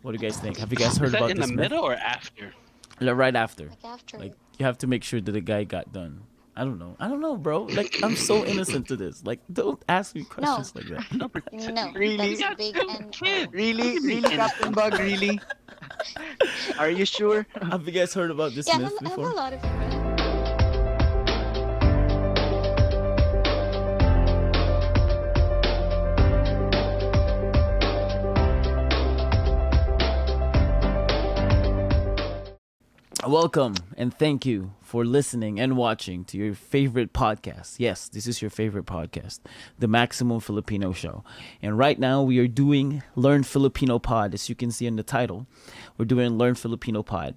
What do you guys think? Have you guys Is heard that about in the this myth? middle or after? Right after. Like after. Like you have to make sure that the guy got done. I don't know. I don't know, bro. Like I'm so innocent to this. Like don't ask me No, questions like that. No, no, Really? that's got big two and kids. Really? What do you mean Really, Captain innocent? Bug? Really? Are you sure? Have you guys heard about this yeah, myth I have a before? lot of friends. Welcome and thank you for listening and watching to your favorite podcast. Yes, this is your favorite podcast, the Maximum Filipino Show. And right now we are doing Learn Filipino Pod. As you can see in the title, we're doing Learn Filipino Pod.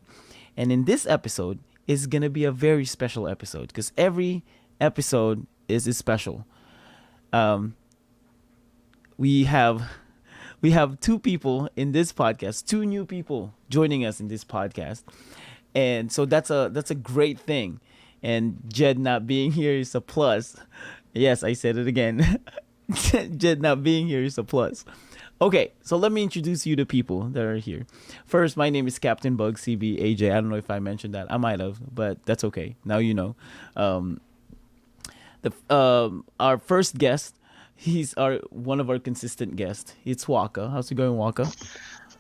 And in this episode is going to be a very special episode because every episode is special. We have two people in this podcast, two new people joining us in this podcast. And so that's a great thing. And Jed not being here is a plus. Yes, I said it again. Jed not being here is a plus. Okay, so let me introduce you to people that are here. First, my name is Captain Bug CB AJ. I don't know if I mentioned that. I might have, but that's okay. Now you know. Our first guest, he's one of our consistent guests. It's Wakka. How's it going, Wakka?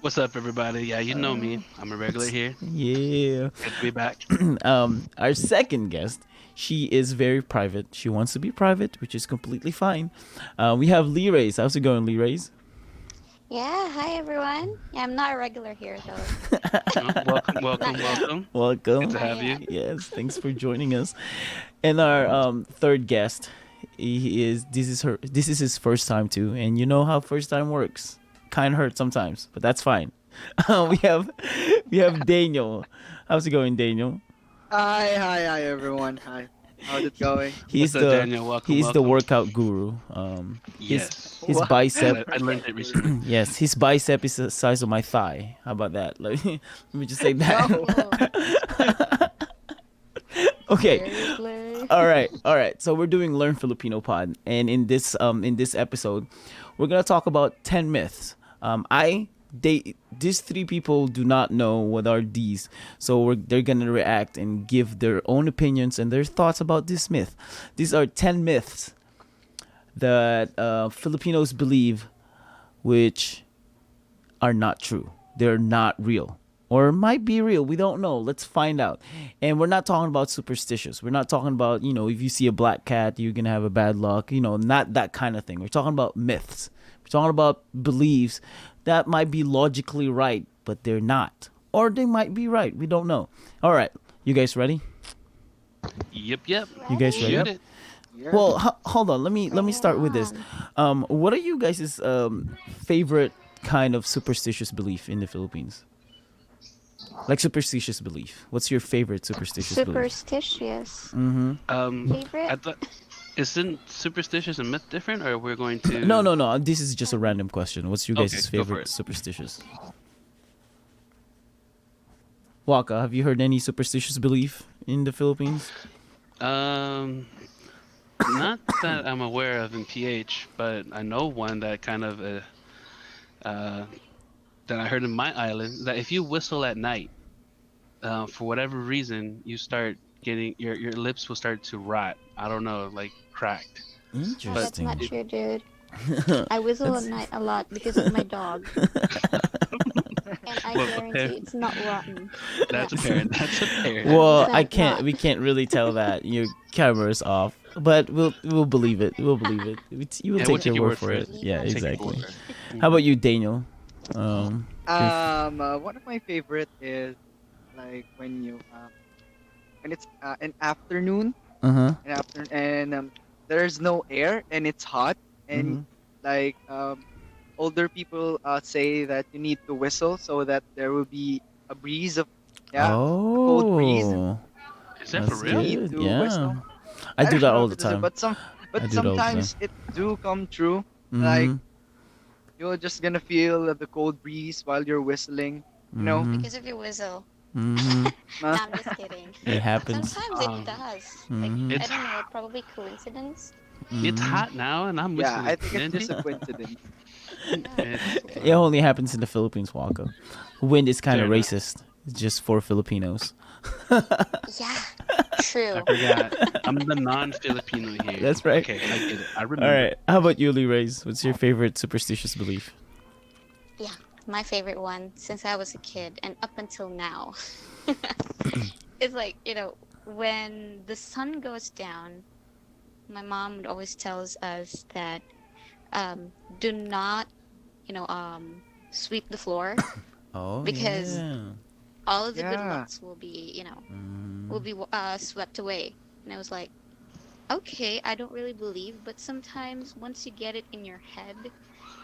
What's up, everybody? Yeah, you know me. I'm a regular here. Yeah. Good to be back. Our second guest, she is very private. She wants to be private, which is completely fine. We have Leerayz. How's it going, Leerayz? Yeah, hi everyone. Yeah, I'm not a regular here though. Welcome. Not yet. Welcome. Good to have you. Yes, thanks for joining us. And our third guest, this is his first time too, and you know how first time works. Kind of hurt sometimes, but that's fine. we have Daniel. How's it going, Daniel? Hi, everyone. Hi. How's it going? He's What's up, the Daniel? Welcome, he's the welcome. workout guru. Yes. His Wow. bicep. I learned it recently. Yes, his bicep is the size of my thigh. How about that? Like, let me just say that. No. Okay. Seriously? All right. So we're doing Learn Filipino Pod, and in this episode, we're gonna talk about 10 myths. These three people do not know what are these, so they're gonna react and give their own opinions and their thoughts about this myth. These are 10 myths that Filipinos believe, which are not true. They're not real. Or might be real. We don't know. Let's find out. And we're not talking about superstitious. We're not talking about, if you see a black cat, you're going to have a bad luck. Not that kind of thing. We're talking about myths. We're talking about beliefs that might be logically right, but they're not. Or they might be right. We don't know. All right. You guys ready? Yep. You guys ready? Shoot it. Yeah. Well, hold on. Let me start with this. What are you guys' favorite kind of superstitious belief in the Philippines? Like superstitious belief. What's your favorite superstitious belief? Superstitious. I Favorite? thought, isn't superstitious and myth different, or we're going to? No. This is just a random question. What's your Okay, guys' go for favorite it. superstitious? Wakka, have you heard any superstitious belief in the Philippines? Not that I'm aware of in PH, but I know one that kind of that I heard in my island, that if you whistle at night, for whatever reason, you start getting your lips will start to rot. I don't know, like cracked. Oh, that's Interesting. not true, dude. I whistle at night a lot because of my dog. And I Well, guarantee it's not rotten. That's Yeah. apparent. That's apparent. Well, It's I not can't. not. We can't really tell that your camera's off, but we'll believe it. We'll believe it. You will Yeah, take we'll your word for it. Yeah, Take your exactly. Take it How about you, Daniel? One of my favorite is like when it's an afternoon, and there's no air and it's hot, and like older people say that you need to whistle so that there will be a breeze of cold breeze. Oh, Is that for that's real? Need good. to Yeah, whistle. I do don't that know all if the it is, time. but I do it all the time. sometimes it do come true. Like you're just gonna feel the cold breeze while you're whistling. You know, Because of your whistle. Mhm. No, I'm just kidding. It happens. Sometimes Um, it does. Mhm. I It's don't know, probably coincidence. it's hot now, and I'm yeah, whistling. I think it's Andy? just a coincidence. It's It only happens in the Philippines, Wakka. Wind is kind fair of enough. racist. It's just for Filipinos. Yeah, I true. forgot. I'm the non-Filipino here. That's right. Okay, I get it. I All remember. right. How about you, Leerayz? What's your favorite superstitious belief? Yeah, my favorite one since I was a kid and up until now. It's like, when the sun goes down, my mom would always tells us that do not, you know, sweep the floor Oh because yeah. all of the good Yeah. lucks will be, will Mm, be swept away. And I was like, okay, I don't really believe, but sometimes once you get it in your head,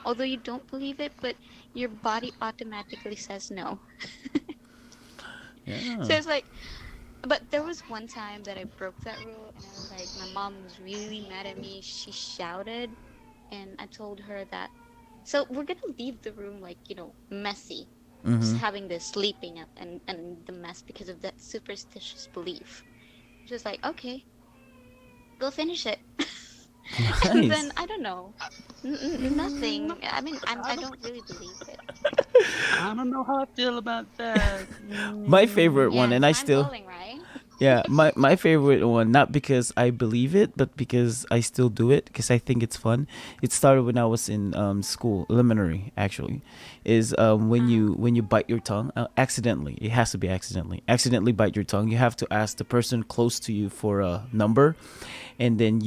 although you don't believe it, but your body automatically says no. So yeah. it's like, but there was one time that I broke that rule, and I was like, my mom was really mad at me. She shouted, and I told her that. So we're gonna leave the room like, messy, just Mm-hmm. having this sleeping and the mess because of that superstitious belief. She was like, okay, go finish it. And Nice. then I don't know, nothing. I mean, I don't really believe it. I don't know how I feel about that. My favorite one, Yeah, and I mind still, blowing, right? yeah, my favorite one, not because I believe it, but because I still do it because I think it's fun. It started when I was in school, elementary actually, is when you bite your tongue accidentally. It has to be accidentally bite your tongue. You have to ask the person close to you for a number, and then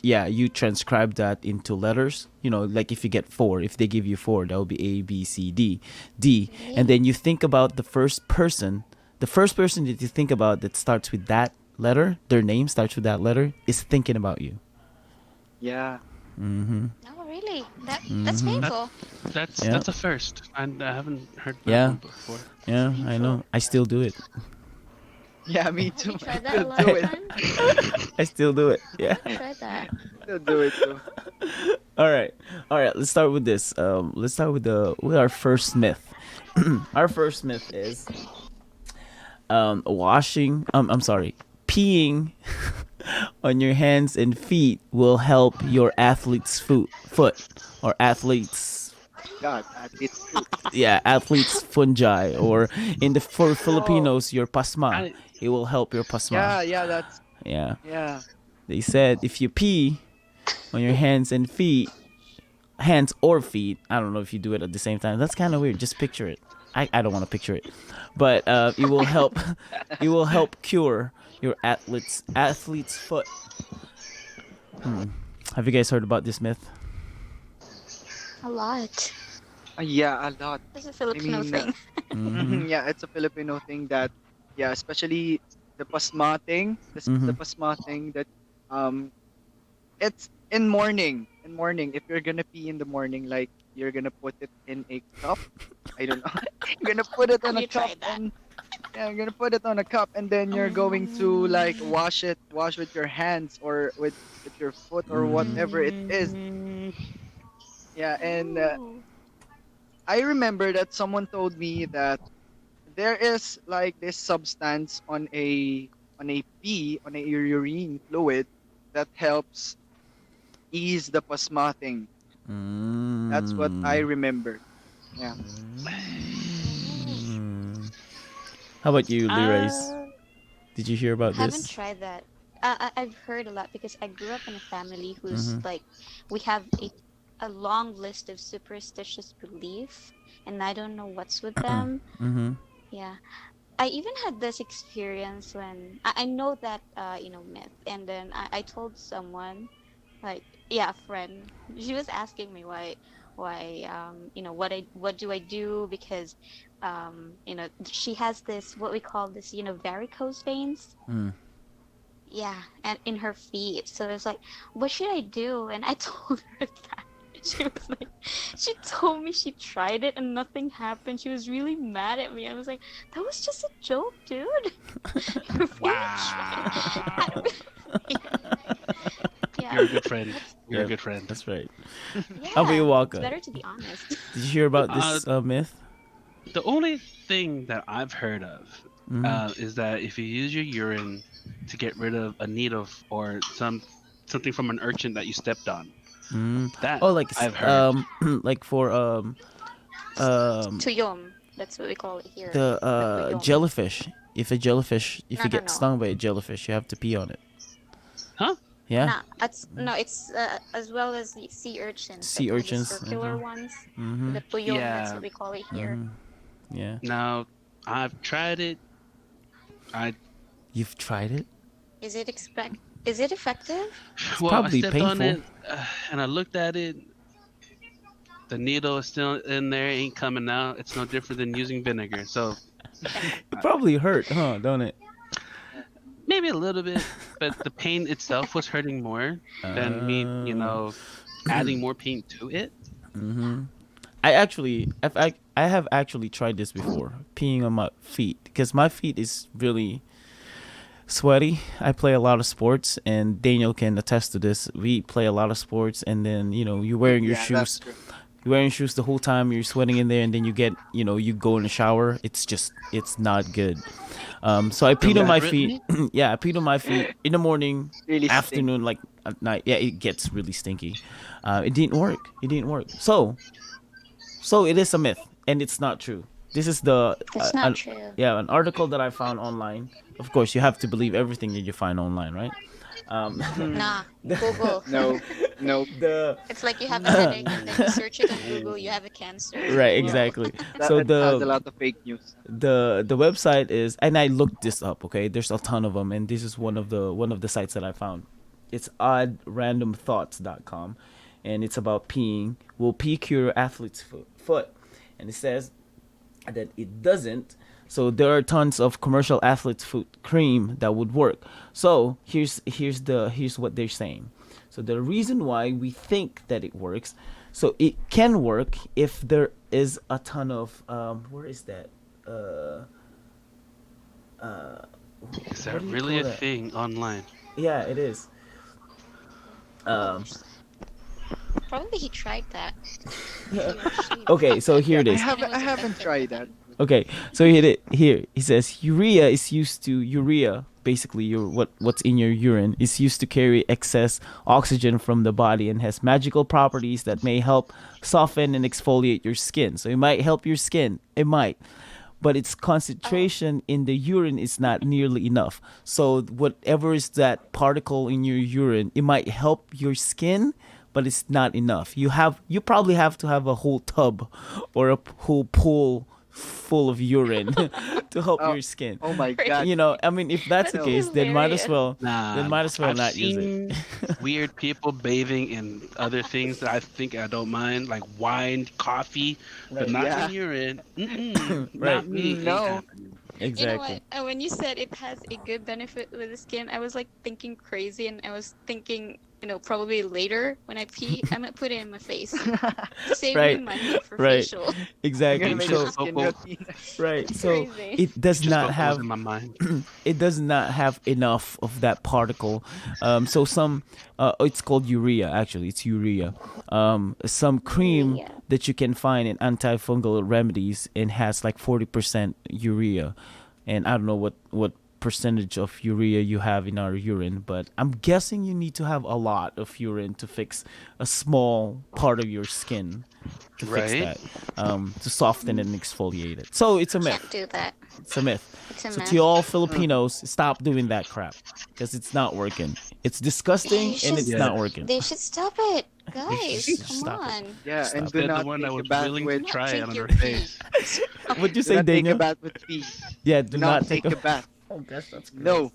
yeah, you transcribe that into letters. Like if you get four, if they give you four, that would be A, B, C, D, D, and Really? then you think about the first person that you think about that starts with that letter, their name starts with that letter, is thinking about you. Yeah. Mm-hmm. No, really. That's Mm-hmm. That painful. Yeah. that's a first. I haven't heard that Yeah. one before. It's Yeah, I know. painful. I still do it. Yeah, me Have you too. I tried that a still lot do of it. times? I still do it. I Yeah. haven't tried that. Still do it too. All right. All right. Let's start with this. Let's start with our first myth. Our first myth is washing. I'm sorry. Peeing on your hands and feet will help your athlete's foot or athlete's, God, athlete's foot. yeah, athlete's fungi, or for Oh, Filipinos, your pasma. I It will help your pasma. yeah, yeah. That's Yeah. yeah. They said if you pee on your hands or feet, I don't know if you do it at the same time. That's kind of weird. Just picture it. I don't want to picture it, but it will help. It will help cure your athlete's foot. Have you guys heard about this myth? A lot. Yeah, a lot. It's a I Filipino mean, thing. Mm-hmm. yeah, it's a Filipino thing that, yeah, especially the pasma thing, the Mm-hmm. pasma thing that, um, it's in morning. In morning, if you're gonna pee in the morning, like you're gonna put it in a cup. I don't know. You're gonna put it Have on a you cup tried that? and yeah, you're gonna put it on a cup and then you're going to like wash with your hands or with your foot or whatever it is. Yeah, and Oh. I remember that someone told me that there is like this substance on a pee on a urine fluid that helps ease the pasma thing. That's what I Mm. remember. Yeah. Mm. How about you, Leerayz? uh, Did you hear about Haven't this? tried that. I've heard a lot because I grew up in a family who's Mm-hmm. like, we have a long list of superstitious belief, and I don't know what's with them. Mm-hmm. Yeah, I even had this experience when I know that myth, and then I told someone, like, yeah, a friend. She was asking me why what do I do, because she has this, what we call this, varicose veins. Mm. Yeah, and in her feet. So it's like, what should I do? And I told her that. She was like, she told me she tried it and nothing happened. She was really mad at me. I was like, that was just a joke, dude. You really tried. wow. Yeah, You're a good friend. You're a Yep, good friend. that's right. How about you, yeah. It's Walker? better to be honest. Did you hear about Uh, this myth? the only thing that I've heard of Mm-hmm. is that if you use your urine to get rid of a needle or something from an urchin that you stepped on, Mm. That Oh, like I've heard. like for Tuyom. That's what we call it here. the The tuyom. jellyfish. If No, you no, get no. stung by a jellyfish, you have to pee on it. Huh? Yeah, Nah, it's as well as the sea urchins, sea like the urchins. circular ones. Mm-hmm. The tuyom, that's Yeah. what we call it here. Mm-hmm. Yeah, Now I've tried it. I you've tried it. Is it expect? Is it effective? well, I Probably stepped on painful. it and I looked at it. The needle is still in there, ain't coming out. It's no different than using vinegar. So It probably hurt, huh? Don't it? maybe a little bit, but the pain itself was hurting more than me, adding more pain to it. Mm-hmm. I have actually tried this before, peeing on my feet because my feet is really sweaty. I play a lot of sports, and Daniel can attest to this. We play a lot of sports, and then you're wearing your Yeah, that's shoes. true. You're wearing shoes the whole time. You're sweating in there, and then you go in the shower. It's not good. So I peed on my feet. Deliberately? Yeah, I peed on my feet in the morning, Really stink. afternoon, like at night. Yeah, it gets really stinky. It didn't work. It didn't work. So it is a myth, and it's not true. This is the That's not true. an article that I found online. Of course, you have to believe everything that you find online, right? Nah, Google. No, no. the It's like you have a headache and then you search it on Google, you have a cancer. right, exactly. That So it has a the lot of fake news. the website is, and I looked this up. Okay, there's a ton of them, and this is one of the sites that I found. It's oddrandomthoughts.com, and it's about peeing. Will pee cure athlete's foot? And it says that it doesn't. So there are tons of commercial athlete's foot cream that would work. So here's what they're saying. So the reason why we think that it works, so it can work if there is a ton of where is that? Uh, Is what that do you really call a that? thing online? Yeah, it is. Um, Probably he tried that. He or she. okay, so here Yeah, it I is. And it haven't was I haven't effective. tried that. Okay, so here. He says urea is used to urea. Basically, what's in your urine is used to carry excess oxygen from the body and has magical properties that may help soften and exfoliate your skin. So it might help your skin. It might, but its concentration in the urine is not nearly enough. So whatever is that particle in your urine, it might help your skin, but it's not enough. You probably have to have a whole tub or a whole pool full of urine to help Oh, your skin. oh my Crazy. god. I mean, if that's the That's case, then might as hilarious. well, Nah, I've not use it. seen weird people bathing in other things that I think I don't mind, like wine, coffee, but Right. not Yeah. in urine. Mm-mm, Right. not me. Ain't No. happening. You know Exactly. what? When you said it has a good benefit with the skin, I was like thinking crazy, and I was thinking, probably later when I pee, I might put it in my face to save Right. me money for Right. facial. You're Exactly. gonna make So a skin Vocal- routine. right. It's So crazy. it does Just not what have goes in my mind. it does not have enough of that particle. So some it's called urea. Actually, it's urea. Some cream Urea. that you can find in antifungal remedies and has like 40% urea, and I don't know what percentage of urea you have in our urine, but I'm guessing you need to have a lot of urine to fix a small part of your skin to fix Right. that, to soften and exfoliate it. So it's a myth. Can't do that. It's a myth. It's a So myth. to all Filipinos, stop doing that crap because it's not working. It's disgusting They and should it's not working. They should stop it, guys. should Come stop it. on. Yeah, Stop and it. do Said the not one take that a was bath willing with. to try it drink on your her pee. face. What'd you Do say, not take a Daniel? bath with pee. Yeah, Do not take a bath. Oh gosh, that's great. No.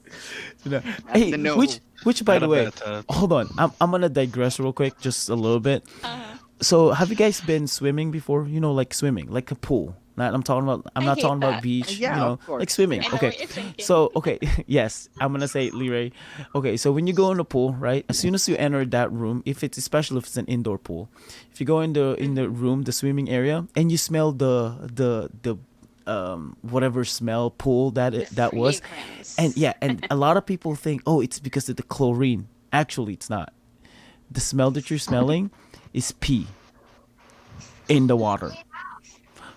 Hey, a no. which by Not the a way, bathtub. hold on. I'm gonna digress real quick, just a little bit. Uh-huh. So, have you guys been swimming before? Like swimming, like a pool. I'm talking about. I'm I not hate talking about that. beach. Yeah, of course. like swimming. I know Okay. what you're thinking. So, okay, yes, I'm gonna say it, Leerayz. Okay, so when you go in the pool, right? As soon as you enter that room, especially if it's an indoor pool, if you go in the room, the swimming area, and you smell the whatever smell pool that was, fragrance. and yeah, and a lot of people think, oh, it's because of the chlorine. Actually, it's not. The smell that you're smelling is pee in the water.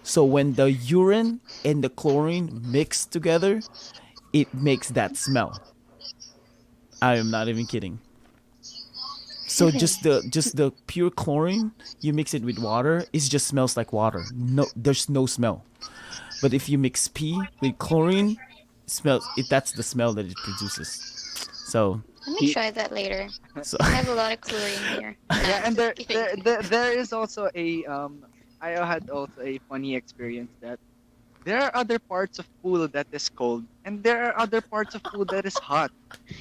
So when the urine and the chlorine mix together, it makes that smell. I am not even kidding. So just the pure chlorine, you mix it with water, it just smells like water. No, there's no smell. But if you mix pee with chlorine, smells it. That's the smell that it produces. So Let me He- try that later. so I have a lot of chlorine here. Yeah, and Just kidding. there is also a I had also a funny experience that there are other parts of pool that is cold, and there are other parts of pool that is hot.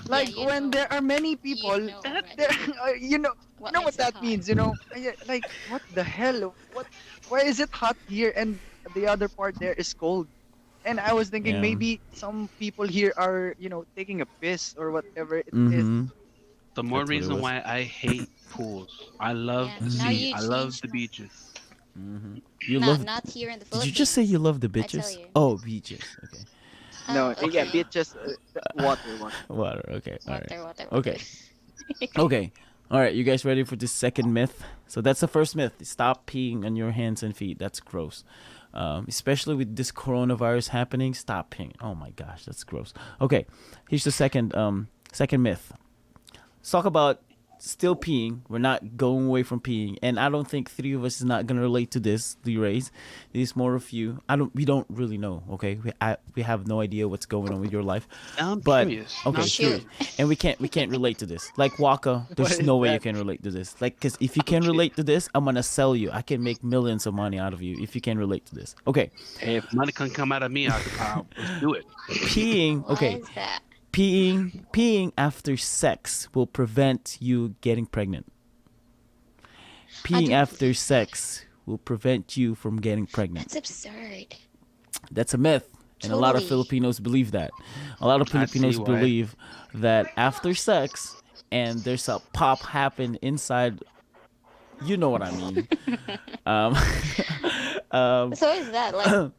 Like you when know. there are many people, know already. there, you know, What what makes it that hot? means. Yeah, like what the hell? Why is it hot here and the other part there is cold? And I was thinking yeah. maybe some people here are taking a piss or whatever it is. Mm-hmm. The more That's what it reason was. why I hate pools. I love Yeah, the now sea. you I love changed the that. beaches. Mm-hmm. You Not love. not here in the Did Philippines. you just say you love the I tell bitches? you. Oh, beaches. Okay. No, Oh, yeah, okay. beaches, water, water. Water. Okay. All right. Water. Okay. Okay. All right. You guys ready for this second myth? So that's the first myth. Stop peeing on your hands and feet. That's gross. Especially with this coronavirus happening, stop peeing. Oh my gosh, that's gross. Okay. Here's the second myth. Let's talk about still peeing. We're not going away from peeing, and I don't think three of us is not gonna relate to this. Leerayz, this is more of you. We don't really know. Okay, we have no idea what's going on with your life. I'm But curious. okay, I'm Shoot. curious. and we can't relate to this. Like Wakka, What there's is no way you that? can relate to this. Like, because if you can Okay. relate to this, I'm gonna sell you. I can make millions of money out of you if you can relate to this. Okay, Hey, if money can come out of me, let's do it. peeing. Why Okay, is that? peeing after sex will prevent you getting pregnant. Peeing don't after sex will prevent you from getting pregnant. That's absurd. That's a myth, and a lot of Totally. Filipinos believe that. A lot of I see Filipinos why. believe that after sex and there's a pop happen inside. You know what I mean. um, So is that like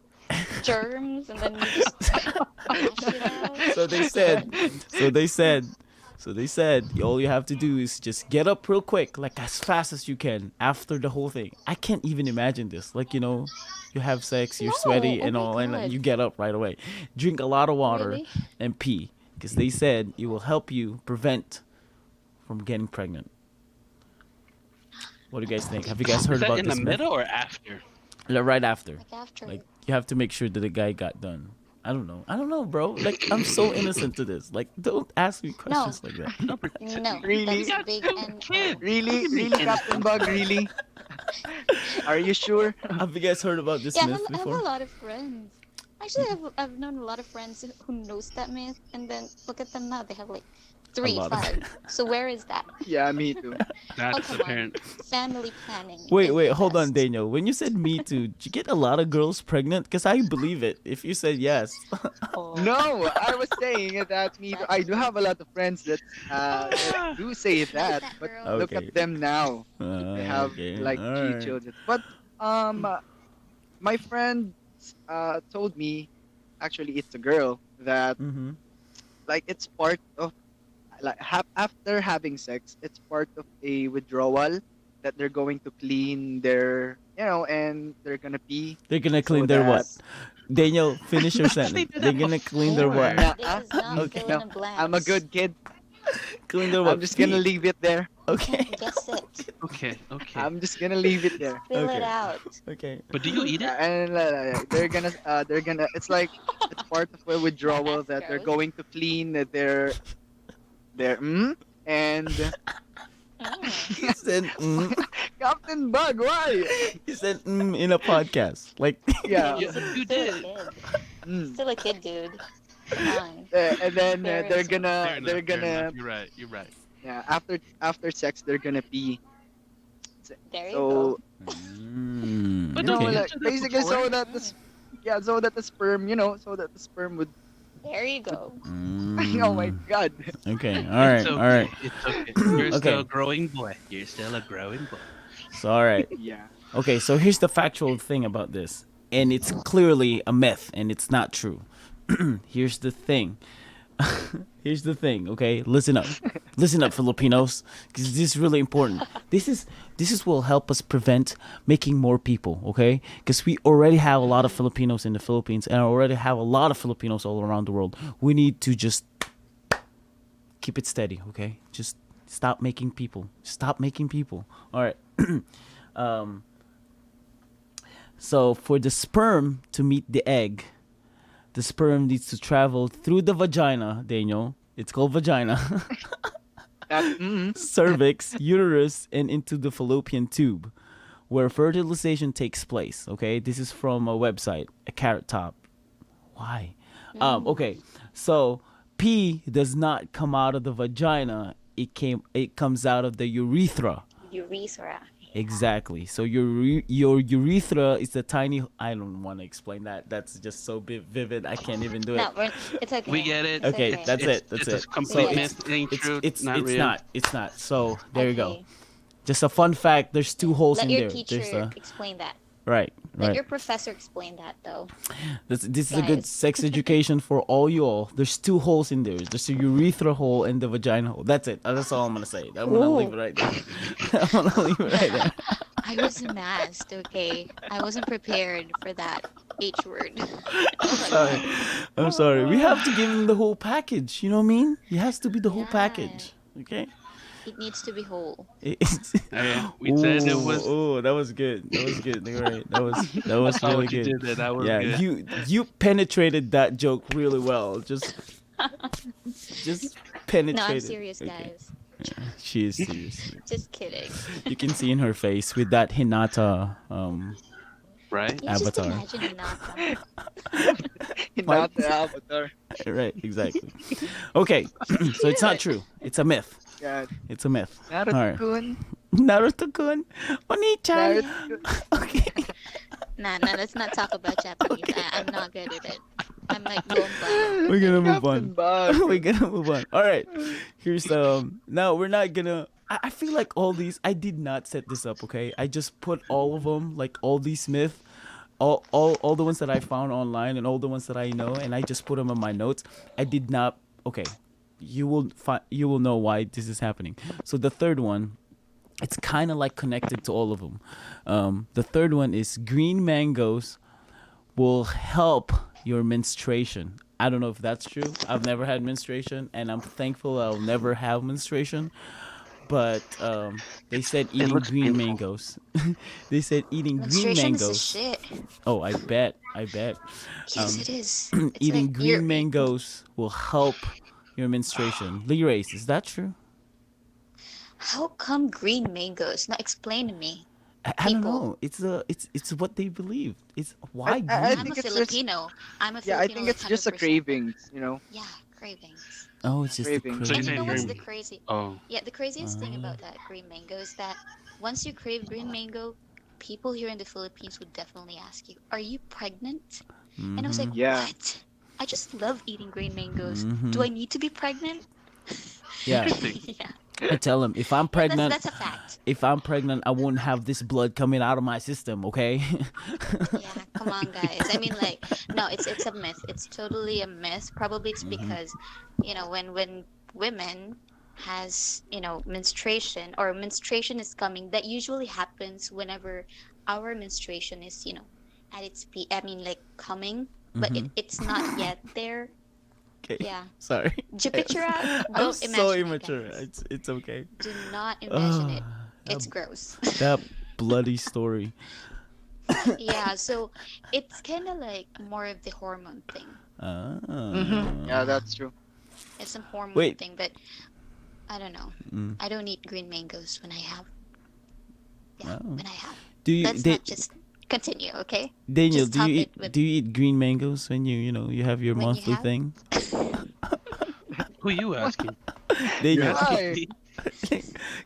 germs and then you just flush it out? so they said, so they said, so they said, all you have to do is just get up real quick, like as fast as you can after the whole thing. I can't even imagine this. Like, you have sex, you're No, sweaty oh and my all, and God. you get up right away. Drink a lot of water Really? and pee, because they said it will help you prevent from getting pregnant. What do you guys think? Have you guys Is heard that about in the this myth? middle or after? Right after. Like after. Like, you have to make sure that the guy got done. I don't know, bro. Like, I'm so innocent to this. Like, don't ask me questions like that. No, Really? that's big and Really, really, Captain Bug, really? Are you sure? Have you guys heard about this Yeah, myth I have a before? lot of friends. Actually, I've known a lot of friends who knows that myth, and then look at them now. They have like 3, lot of 5. So where is that? Yeah, me too. That's come on. apparent. Family planning. Wait, is wait, the hold on, best. Daniel. When you said me too, did you get a lot of girls pregnant? Because I believe it. If you said yes. Oh. No, I was saying that me. I do have a lot of friends that do say Like that, that but girl. look Okay. at them now. They have Okay, like 3 alright. children. But my friend told me, actually, it's a girl that Mm-hmm. like it's part of like after having sex, it's part of a withdrawal that they're going to clean their and they're gonna pee. They're gonna So clean their what? that- Daniel, finish your sentence. did They're that gonna clean their before. what? Nah, This is not Okay. fill in the blanks. I'm a good kid. Clean their what? I'm just gonna Pee. leave it there. Okay. Guess it. Okay. I'm just gonna leave it there. Fill Okay. it out. Okay. But do you eat it? And they're gonna it's like it's part of a withdrawal That's that they're gross. going to clean their and He said, Captain Bug, why? he said, in a podcast. Like, Yeah. You Still a did. kid. Mm. Still a kid, dude. Come on. And then Fair they're enough. gonna Fair enough, they're fair gonna enough. You're right. You're right. yeah after sex they're gonna pee. There you So go. But you know, don't you okay. have to do that basically before? so that the sperm would There you go. oh my god. Okay. All right. It's okay. All right. It's okay. You're Okay. still a growing boy. You're still a growing boy. So, all right. Yeah. Okay, so here's the factual thing about this, and it's clearly a myth, and it's not true. Here's the thing. Here's the thing. Okay, listen up, Filipinos, because this is really important. This is will help us prevent making more people. Okay, because we already have a lot of Filipinos in the Philippines, and already have a lot of Filipinos all around the world. We need to just keep it steady. Okay, just Stop making people. Stop making people. All right. um, so for the sperm to meet the egg, the sperm needs to travel through the vagina, Daniel. It's called vagina. Cervix, uterus, and into the fallopian tube, where fertilization takes place. Okay, this is from a website, a Carrot Top. Why? Okay, so pee does not come out of the vagina. It comes out of the urethra. Urethra. Exactly. So your urethra is the tiny. I don't want to explain that. That's just so vivid. I can't even do it. No, it's okay. We get it. Okay, okay. that's it. That's It's it. a complete So myth. It ain't true. It's not it's real. not. It's not. So there you go. Okay. Just a fun fact. There's two holes Let in your there. teacher There's a explain that. right. Let Right. your professor explain that, though. This is a good Guys. sex education for all you all. There's two holes in there. There's a urethra hole and the vagina hole. That's it. That's all I'm gonna say. I'm gonna leave it right there. I'm gonna leave it right there. I was masked, okay? I wasn't prepared for that H word. Sorry. I'm sorry. We have to give him the whole package. You know what I mean? It has to be the whole Yeah. package. Okay. It needs to be whole. It's- Okay, we said it was. Oh, that was good. That was good. You're right. That was I saw really what you good. did there. That was Yeah, good. you penetrated that joke really well. Just penetrated. No, I'm serious, Okay. guys. She is serious. Just kidding. You can see in her face with that Hinata. Right? You just Avatar. imagine Hinata. Not the avatar. Right, exactly. Okay, so it's not true. It's a myth. Yeah. It's a myth. All right. Naruto-kun. Naruto-kun. Oni-chan. Naruto-kun. Okay. Nah, let's not talk about Japanese. I'm not good at it. I'm like Goomba. We're gonna move Captain on. Bug. We're gonna move on. All right. Here's now we're not gonna. I feel like all these. I did not set this up. Okay. I just put all of them, like all these myths, all the ones that I found online and all the ones that I know, and I just put them in my notes. I did not. Okay. You will know why this is happening. So the third one, it's kind of like connected to all of them. The third one is green mangoes will help your menstruation. I don't know if that's true. I've never had menstruation, and I'm thankful I'll never have menstruation. But they said eating looks green painful. mangoes. They said eating green Menstruation is the mangoes. shit. Oh, I bet. Yes, it is. It's Eating like green mangoes will help your menstruation. Leerayz, is that true? How come green mangoes? Now explain to me. I don't People. know. It's what they believe. It's why I green? I'm think a it's just- Filipino. I'm a Filipino. Yeah, I think it's just a 100%. cravings, you know? Yeah, cravings. Oh, it's just the Craving. So And you're you know saying what's green- the crazy? Oh, Yeah, the craziest thing about that green mango is that once you crave green mango, people here in the Philippines would definitely ask you, "Are you pregnant?" And I was like, Yeah. "What? I just love eating green mangoes. Mhm. Do I need to be pregnant?" Yeah, interesting. Yeah, I tell them if I'm pregnant, that's a fact. if I'm pregnant, I won't have this blood coming out of my system. Okay. Yeah, come on, guys. I mean, like, no, it's a myth. It's totally a myth. Probably it's because, when women has menstruation or menstruation is coming, that usually happens whenever our menstruation is at its peak. I mean, like coming, but it's not yet there. Okay. Yeah. Sorry. Picture out. I'm Don't so imagine it, immature. guys. It's okay. Do not imagine it. Ah, It's gross. That bloody story. Yeah, so it's kind of like more of the hormone thing. Ah. Yeah, that's true. It's some hormone Wait. thing, but I don't know. Mm. I don't eat green mangoes when I have. Yeah, Oh. when I have. Do you, Let's not just continue, okay? Daniel? just Do top you it eat with- do you eat green mangoes when you have your When you monthly have- thing? Who you asking? Daniel, Why?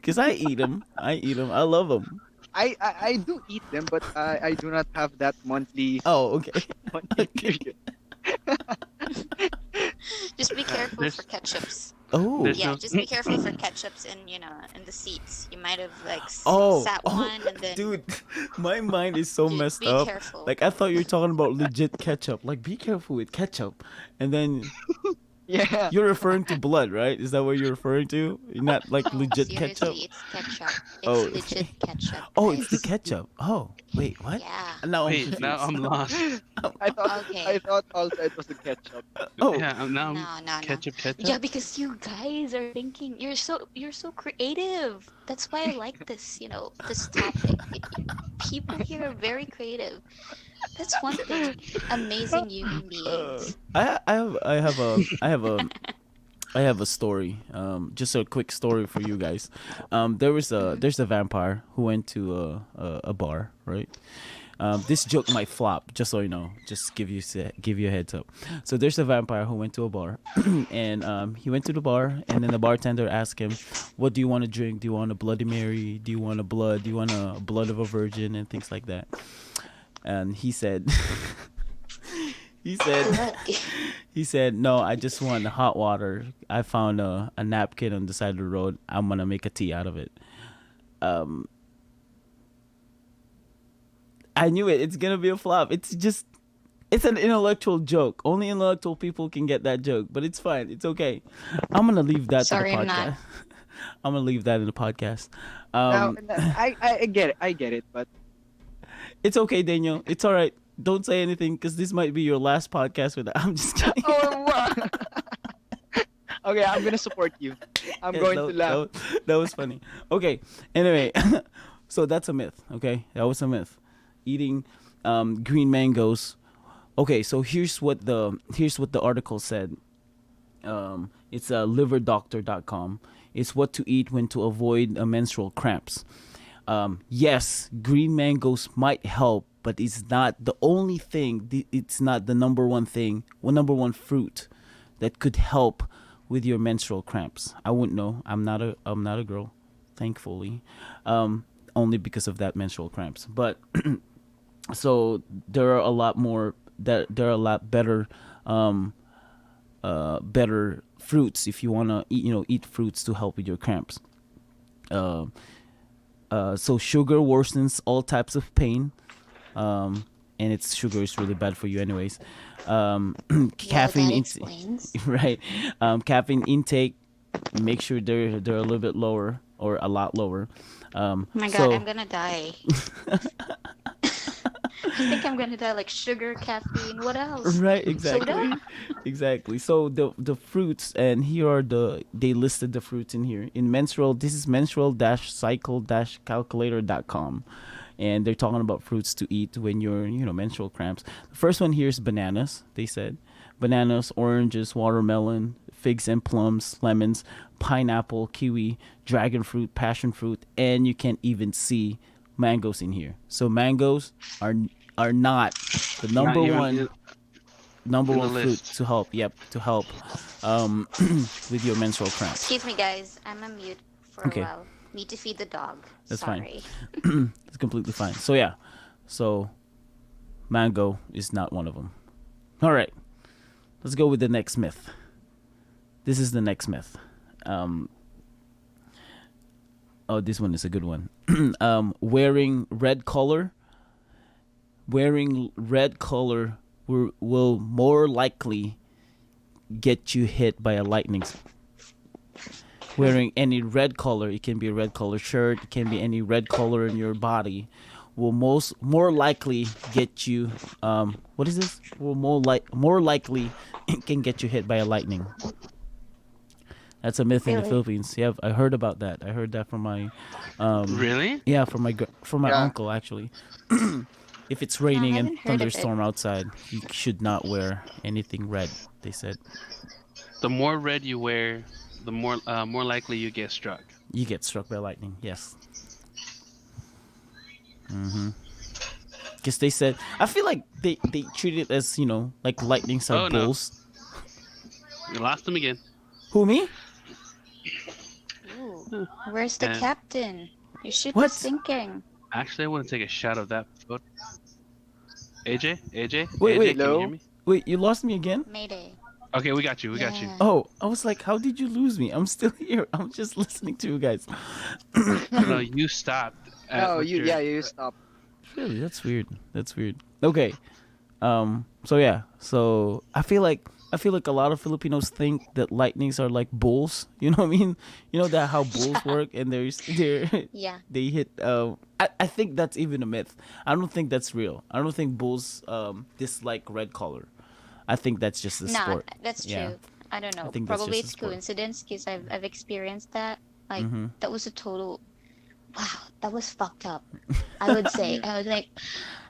because I eat them. I love them. I do eat them, but I do not have that monthly Oh, okay. monthly period. Just be careful There's- for ketchups. Oh. There's- Yeah, no- just be careful for ketchups in in the seats. You might have like Oh, sat one and then dude, my mind is so Dude, messed be up. careful. Like I thought you were talking about legit ketchup. Like be careful with ketchup, and then Yeah. You're referring to blood, right? Is that what you're referring to? Not like No, legit ketchup? seriously, it's ketchup. It's Oh, legit ketchup, oh, it's the guys. ketchup. Oh, wait, what? Yeah. Now I'm Wait, now confused. I'm lost. I Okay. thought also it was the ketchup. Oh, Yeah, now I'm No, no, no. ketchup, Yeah, ketchup. because you guys are thinking you're so creative. That's why I like this, this topic. People here are very creative. That's one thing. Amazing human beings. I have a story. Just a quick story for you guys. There's a vampire who went to a bar, right? This joke might flop, just so you know. Just give you a heads up. So there's a vampire who went to a bar, and he went to the bar, and then the bartender asked him, "What do you want to drink? Do you want a Bloody Mary? Do you want a blood? Do you want a blood of a virgin?" and things like that. And he said, he said, he said, "No, I just want hot water. I found a napkin on the side of the road. I'm gonna make a tea out of it." Um, I knew it. It's gonna be a flop. It's an intellectual joke. Only intellectual people can get that joke, but it's fine. It's okay. I'm gonna leave that Sorry, to the I'm podcast. not. I'm gonna leave that in the podcast. Now, I get it. I get it, but It's okay, Daniel. It's all right. Don't say anything because this might be your last podcast with that. I'm just kidding. oh, wow. Okay, I'm gonna support you. I'm Yeah, going to laugh. that was funny. Okay. Anyway, so that's a myth. Okay, that was a myth. Eating green mangoes. Okay, so here's what the article said. It's liverdoctor.com. It's what to eat when to avoid menstrual cramps. Yes, green mangoes might help, but it's not the only thing. It's not the number one thing, number one fruit that could help with your menstrual cramps. I wouldn't know. I'm not a girl, thankfully. Only because of that menstrual cramps. But so there are a lot more there are a lot better better fruits if you want to eat fruits to help with your cramps. So sugar worsens all types of pain, and sugar is really bad for you anyways. Caffeine that intake, explains. right? Caffeine intake, make sure they're a little bit lower or a lot lower. Oh my god, so I'm gonna die. I think I'm gonna die like sugar, caffeine, what else? right, exactly, Soda? exactly. So the fruits, and here are they listed the fruits in here in menstrual. This is menstrual-cycle-calculator.com. And they're talking about fruits to eat when you're menstrual cramps. The first one here is bananas. They said bananas, oranges, watermelon, figs and plums, lemons, pineapple, kiwi, dragon fruit, passion fruit, and you can even see mangoes in here. So mangoes are not the Not even number in one the fruit list. to help. Yep, to help with your menstrual cramps. Excuse me, guys. I'm on mute for Okay. a while. Need to feed the dog. That's fine. Sorry. It's completely fine. So yeah, so mango is not one of them. All right, let's go with the next myth. This is the next myth. Oh, this one is a good one. Wearing red color will more likely get you hit by a lightning. Wearing any red color, it can be a red color shirt, it can be any red color in your body, will more likely get you what is this? Will more likely it can get you hit by a lightning. That's a myth in the Really? Philippines. Yeah, I heard about that. I heard that from my Really? yeah, from my Yeah. uncle actually. If it's raining and haven't heard of it. thunderstorm outside, you should not wear anything red, they said. The more red you wear, the more likely you get struck. You get struck by lightning, yes. Because they said, I feel like they treat it as, like lightnings are Oh, no. bulls. You lost them again. Who, me? Ooh, where's the And- captain? You should What? be sinking. Actually, I want to take a shot of that photo. AJ? Wait, AJ, wait. can you Hello? hear me? Wait, you lost me again? Mayday. Okay, we got you. We got you. Yeah. Oh, I was like, how did you lose me? I'm still here. I'm just listening to you guys. No, you stopped. No, with your- you stop. Really, that's weird. Okay. So yeah. So I feel like I feel like a lot of Filipinos think that lightnings are like bulls. You know what I mean? You know that how bulls Yeah. work, and they're Yeah. they hit. I think that's even a myth. I don't think that's real. I don't think bulls dislike red color. I think that's just a Nah, sport. that's Yeah, true. I don't I know. think that's Probably just a it's sport. coincidence because I've experienced that. Like Mm-hmm. that was a total wow, that was fucked up. I would say. I was like,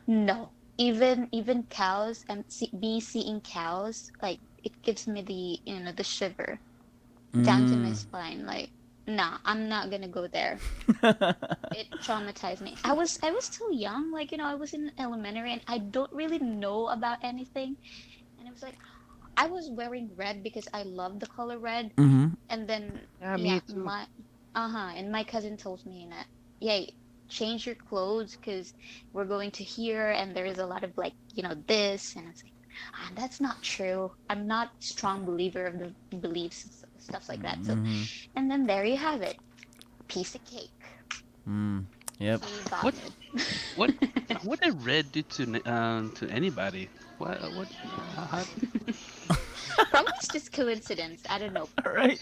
no. Even cows and me seeing cows, like it gives me the the shiver down to my Mm. spine. Like, nah, I'm not gonna go there. It traumatized me. I was still young, like I was in elementary and I don't really know about anything. And it was like I was wearing red because I love the color red. Mm-hmm. And then Yeah, yeah, me too. and my cousin told me that yeah, change your clothes because we're going to here and there is a lot of like this, and I was like, that's not true. I'm not a strong believer of the beliefs and stuff like that. So, Mm-hmm. and then there you have it, piece of cake. Mm. Yep. He What vomited. what what did red do to anybody? What how, Probably it's just coincidence. I don't know All right.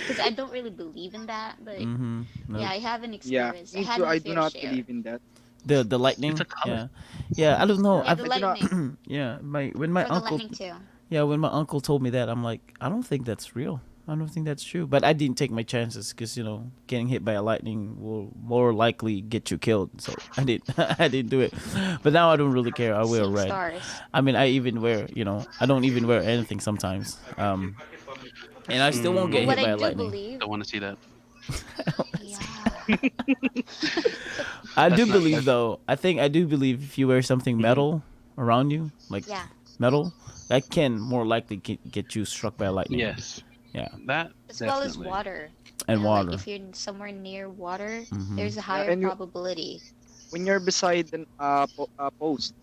because I don't really believe in that, but Mm-hmm. yeah, Nope. I haven't Yeah, experienced. I me had too. my I do fair not share. believe in that. The it's lightning. a color. Yeah. Yeah. I don't know. Yeah, I the I do not. lightning yeah. My for the uncle. lightning too. Yeah, when my uncle told me that, I'm like, I don't think that's real. I don't think that's true. But I didn't take my chances because getting hit by a lightning will more likely get you killed. So I didn't. I didn't do it. But now I don't really care. I wear Seeing red. stars. I mean, I even wear. I don't even wear anything sometimes. And I still won't But get Mm, what hit I by a do lightning. believe, don't want to see that. yeah, I do That's not believe that's though. I think I do believe if you wear something mhm. metal around you, like yeah, metal, that can more likely get you struck by lightning. Yes, Yeah, that as well as definitely. water. and Like water. if you're somewhere near water, Mm-hmm. there's a Yeah, higher and probability. when you're beside an post,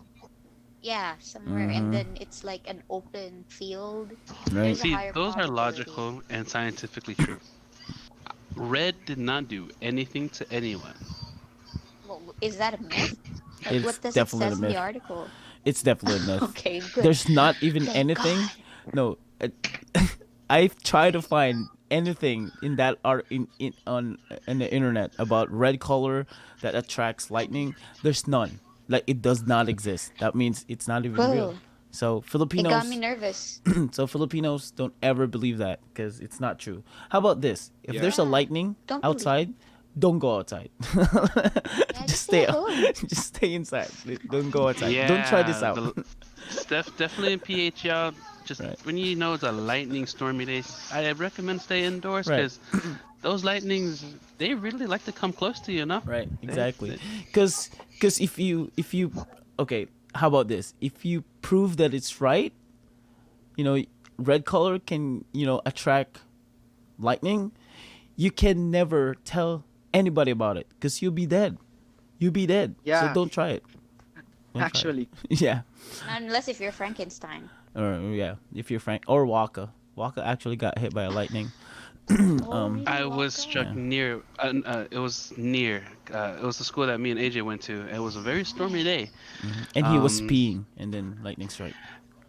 Yeah, somewhere, and Mm-hmm. then it's like an open field. Right. There's a See, higher those are probability. logical and scientifically true. Red did not do anything to anyone. Well, is that a myth? Like, It's what does it definitely a says in the myth. article? It's definitely a myth. Okay, good. There's not even Thank anything. God. No, I've tried to find anything in that art in the internet about red color that attracts lightning. There's none. Like it does not exist. That means it's not even real. Whoa, So it got me Filipinos, nervous. so Filipinos don't ever believe that because it's not true. How about this? If yeah, there's a Yeah, lightning don't believe it. outside, don't go outside. Yeah, Just just stay stay at home. just stay inside. Don't go outside. Don't try this Yeah, out. the definitely in PH, y'all. Just Right. when you know it's a lightning stormy day, I recommend stay indoors Right. because those lightnings they really like to come close to you, no? Right, They, exactly. they Cuz if you okay, how about this? If you prove that it's right, you know, red color can, attract lightning, you can never tell anybody about it cuz you'll be dead. You'll be dead. So yeah. don't try it. Don't try it. Actually, Yeah. Not unless if you're Frankenstein. Or yeah, if you're Frank or Wakka. Wakka actually got hit by a lightning. Oh, really, I was Wakka? struck Yeah. near. It was near. It was the school that me and AJ went to. It was a very stormy day. And he was Um, peeing and then lightning strike.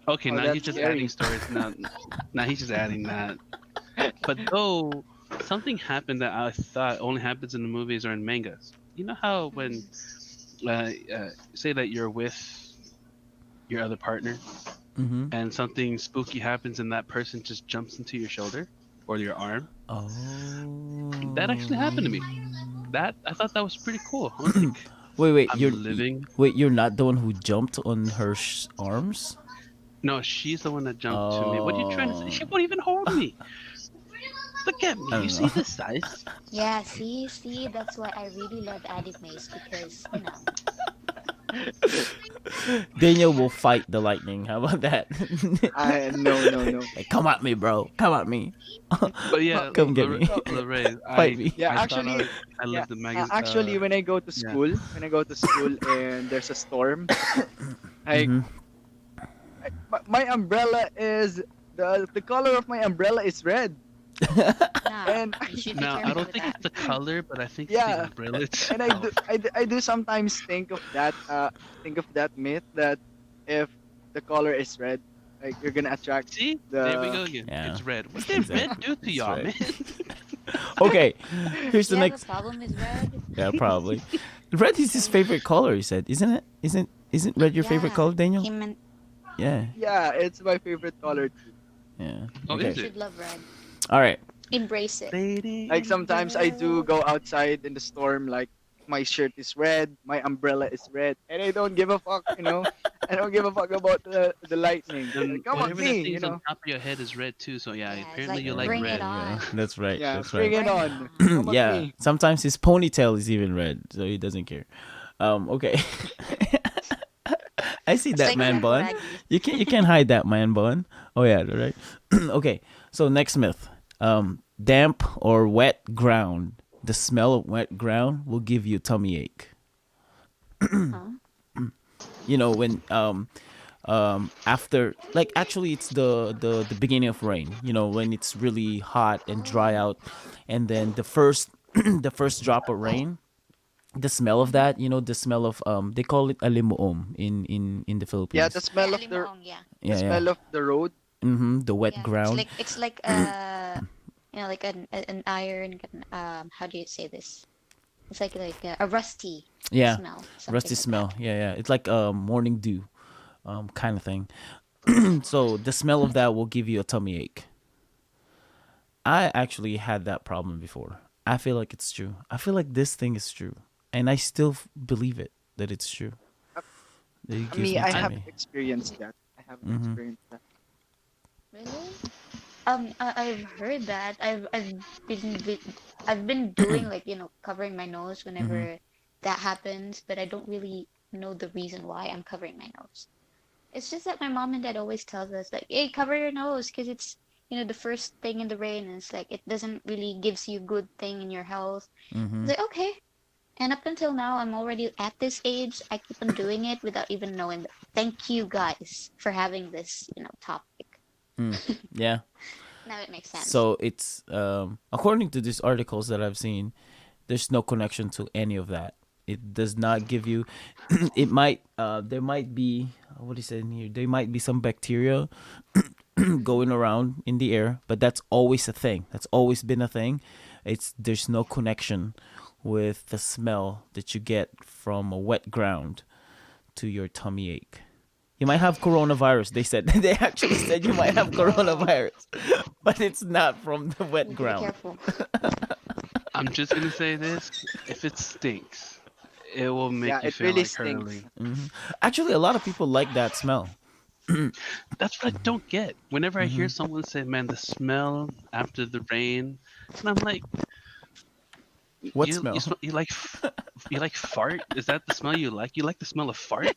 okay, oh, now he's that's just adding scary. stories. Now he's just adding that. But though something happened that I thought only happens in the movies or in mangas. You know how when Mhm. say that you're with your other partner Mhm. and something spooky happens and that person just jumps into your shoulder or your arm. Oh. That actually happened to me. That I thought that was pretty cool. I was like, Wait, I'm living. you're not the one who jumped on her arms? No, she's the one that jumped to me. What are you trying to say? Oh, She won't even hold me. Look at I me. You don't see know. the size? Yeah, see, that's why I really love animes because Daniel will fight the lightning. How about that? I no, no, no. Like, come at me, bro. Come at me. But yeah, Come get me. Leerayz, Fight me. Yeah, I thought actually, I yeah. lived the magazine. Actually, when I go to Yeah. school, and there's a storm, like Hmm. my umbrella is the color of my umbrella is red, nah, and you should be Now I careful don't with think that. it's the color, but I think it's the yeah, umbrella and itself. I do sometimes think of that myth that if the color is red, Like you're gonna attract See, there we the. go again. Yeah. It's red. What did red do to It's y'all, red. man? Okay, here's the You have next. a problem with red? Yeah, probably. Red is his favorite color. He said, "Isn't it? Isn't red your favorite Yeah, color, Daniel?" he meant Yeah. Yeah, it's my favorite color too. Yeah. Oh, Okay. is you it? should love red. All right. Embrace it. Lady Like in sometimes I do red. go outside in the storm, like my shirt is red, my umbrella is red, and I don't give a fuck, you know. I don't give a fuck about the lightning. Then Like, come on, whatever that me, you thing's on know. top of your head is red too. So yeah, Yeah, it's apparently like you like bring it red. on. That's right. Yeah, That's bring right. it Bring it on. on. Come on, Yeah. me. Sometimes his ponytail is even red, so he doesn't care. Okay. I see It's that like man Uncle bun. Aggie. You can't hide that man bun. Oh yeah, right. Okay. So next myth. Damp or wet ground. The smell of wet ground will give you tummy ache. Huh? You know when after, like, actually it's the beginning of rain, you know, when it's really hot and dry out, and then the first the first drop of rain, the smell of that, you know, the smell of they call it alimuom in the Yeah, the Philippines. smell Yeah, of limoong, yeah. the Yeah, yeah. smell of the road. The wet Yeah. ground. It's like you know, like an iron how do you say this? It's like a rusty Yeah, smell. Something rusty like smell. that. Yeah, yeah, it's like morning dew kind of thing. So the smell of that will give you a tummy ache. I actually had that problem before. I feel like it's true. I feel like this thing is true, and I still believe it that it's true. That it gives Me, me I tummy. haven't experienced that. I haven't Mhm. experienced that. Really? I've heard that. I've been doing like, you know, covering my nose Mhm. whenever that happens, but I don't really know the reason why I'm covering my nose. It's just that my mom and dad always tells us like, "Hey, cover your nose because it's, you know, the first thing in the rain and it's like it doesn't really gives you good thing in your health." Mhm. It's like, "Okay." And up until now, I'm already at this age. I keep on doing it without even knowing that. Thank you guys for having this, you know, topic. Yeah. Now it makes sense. So it's according to these articles that I've seen, there's no connection to any of that. It does not give you. It might. There might be. What is it in here? There might be some bacteria going around in the air, but that's always a thing. That's always been a thing. There's no connection with the smell that you get from a wet ground to your tummy ache. You might have coronavirus. They said they actually said you might have coronavirus, but it's not from the You wet need to be ground. careful. I'm just gonna say this: if it stinks, it will make Yeah, you it feel really like stinks. hurling. Actually, a lot of people like that smell. That's what I don't get. Whenever I hear someone say, "Man, the smell after the rain," and I'm like, What "You smell? you like fart? Is that the smell you like? You like the smell of fart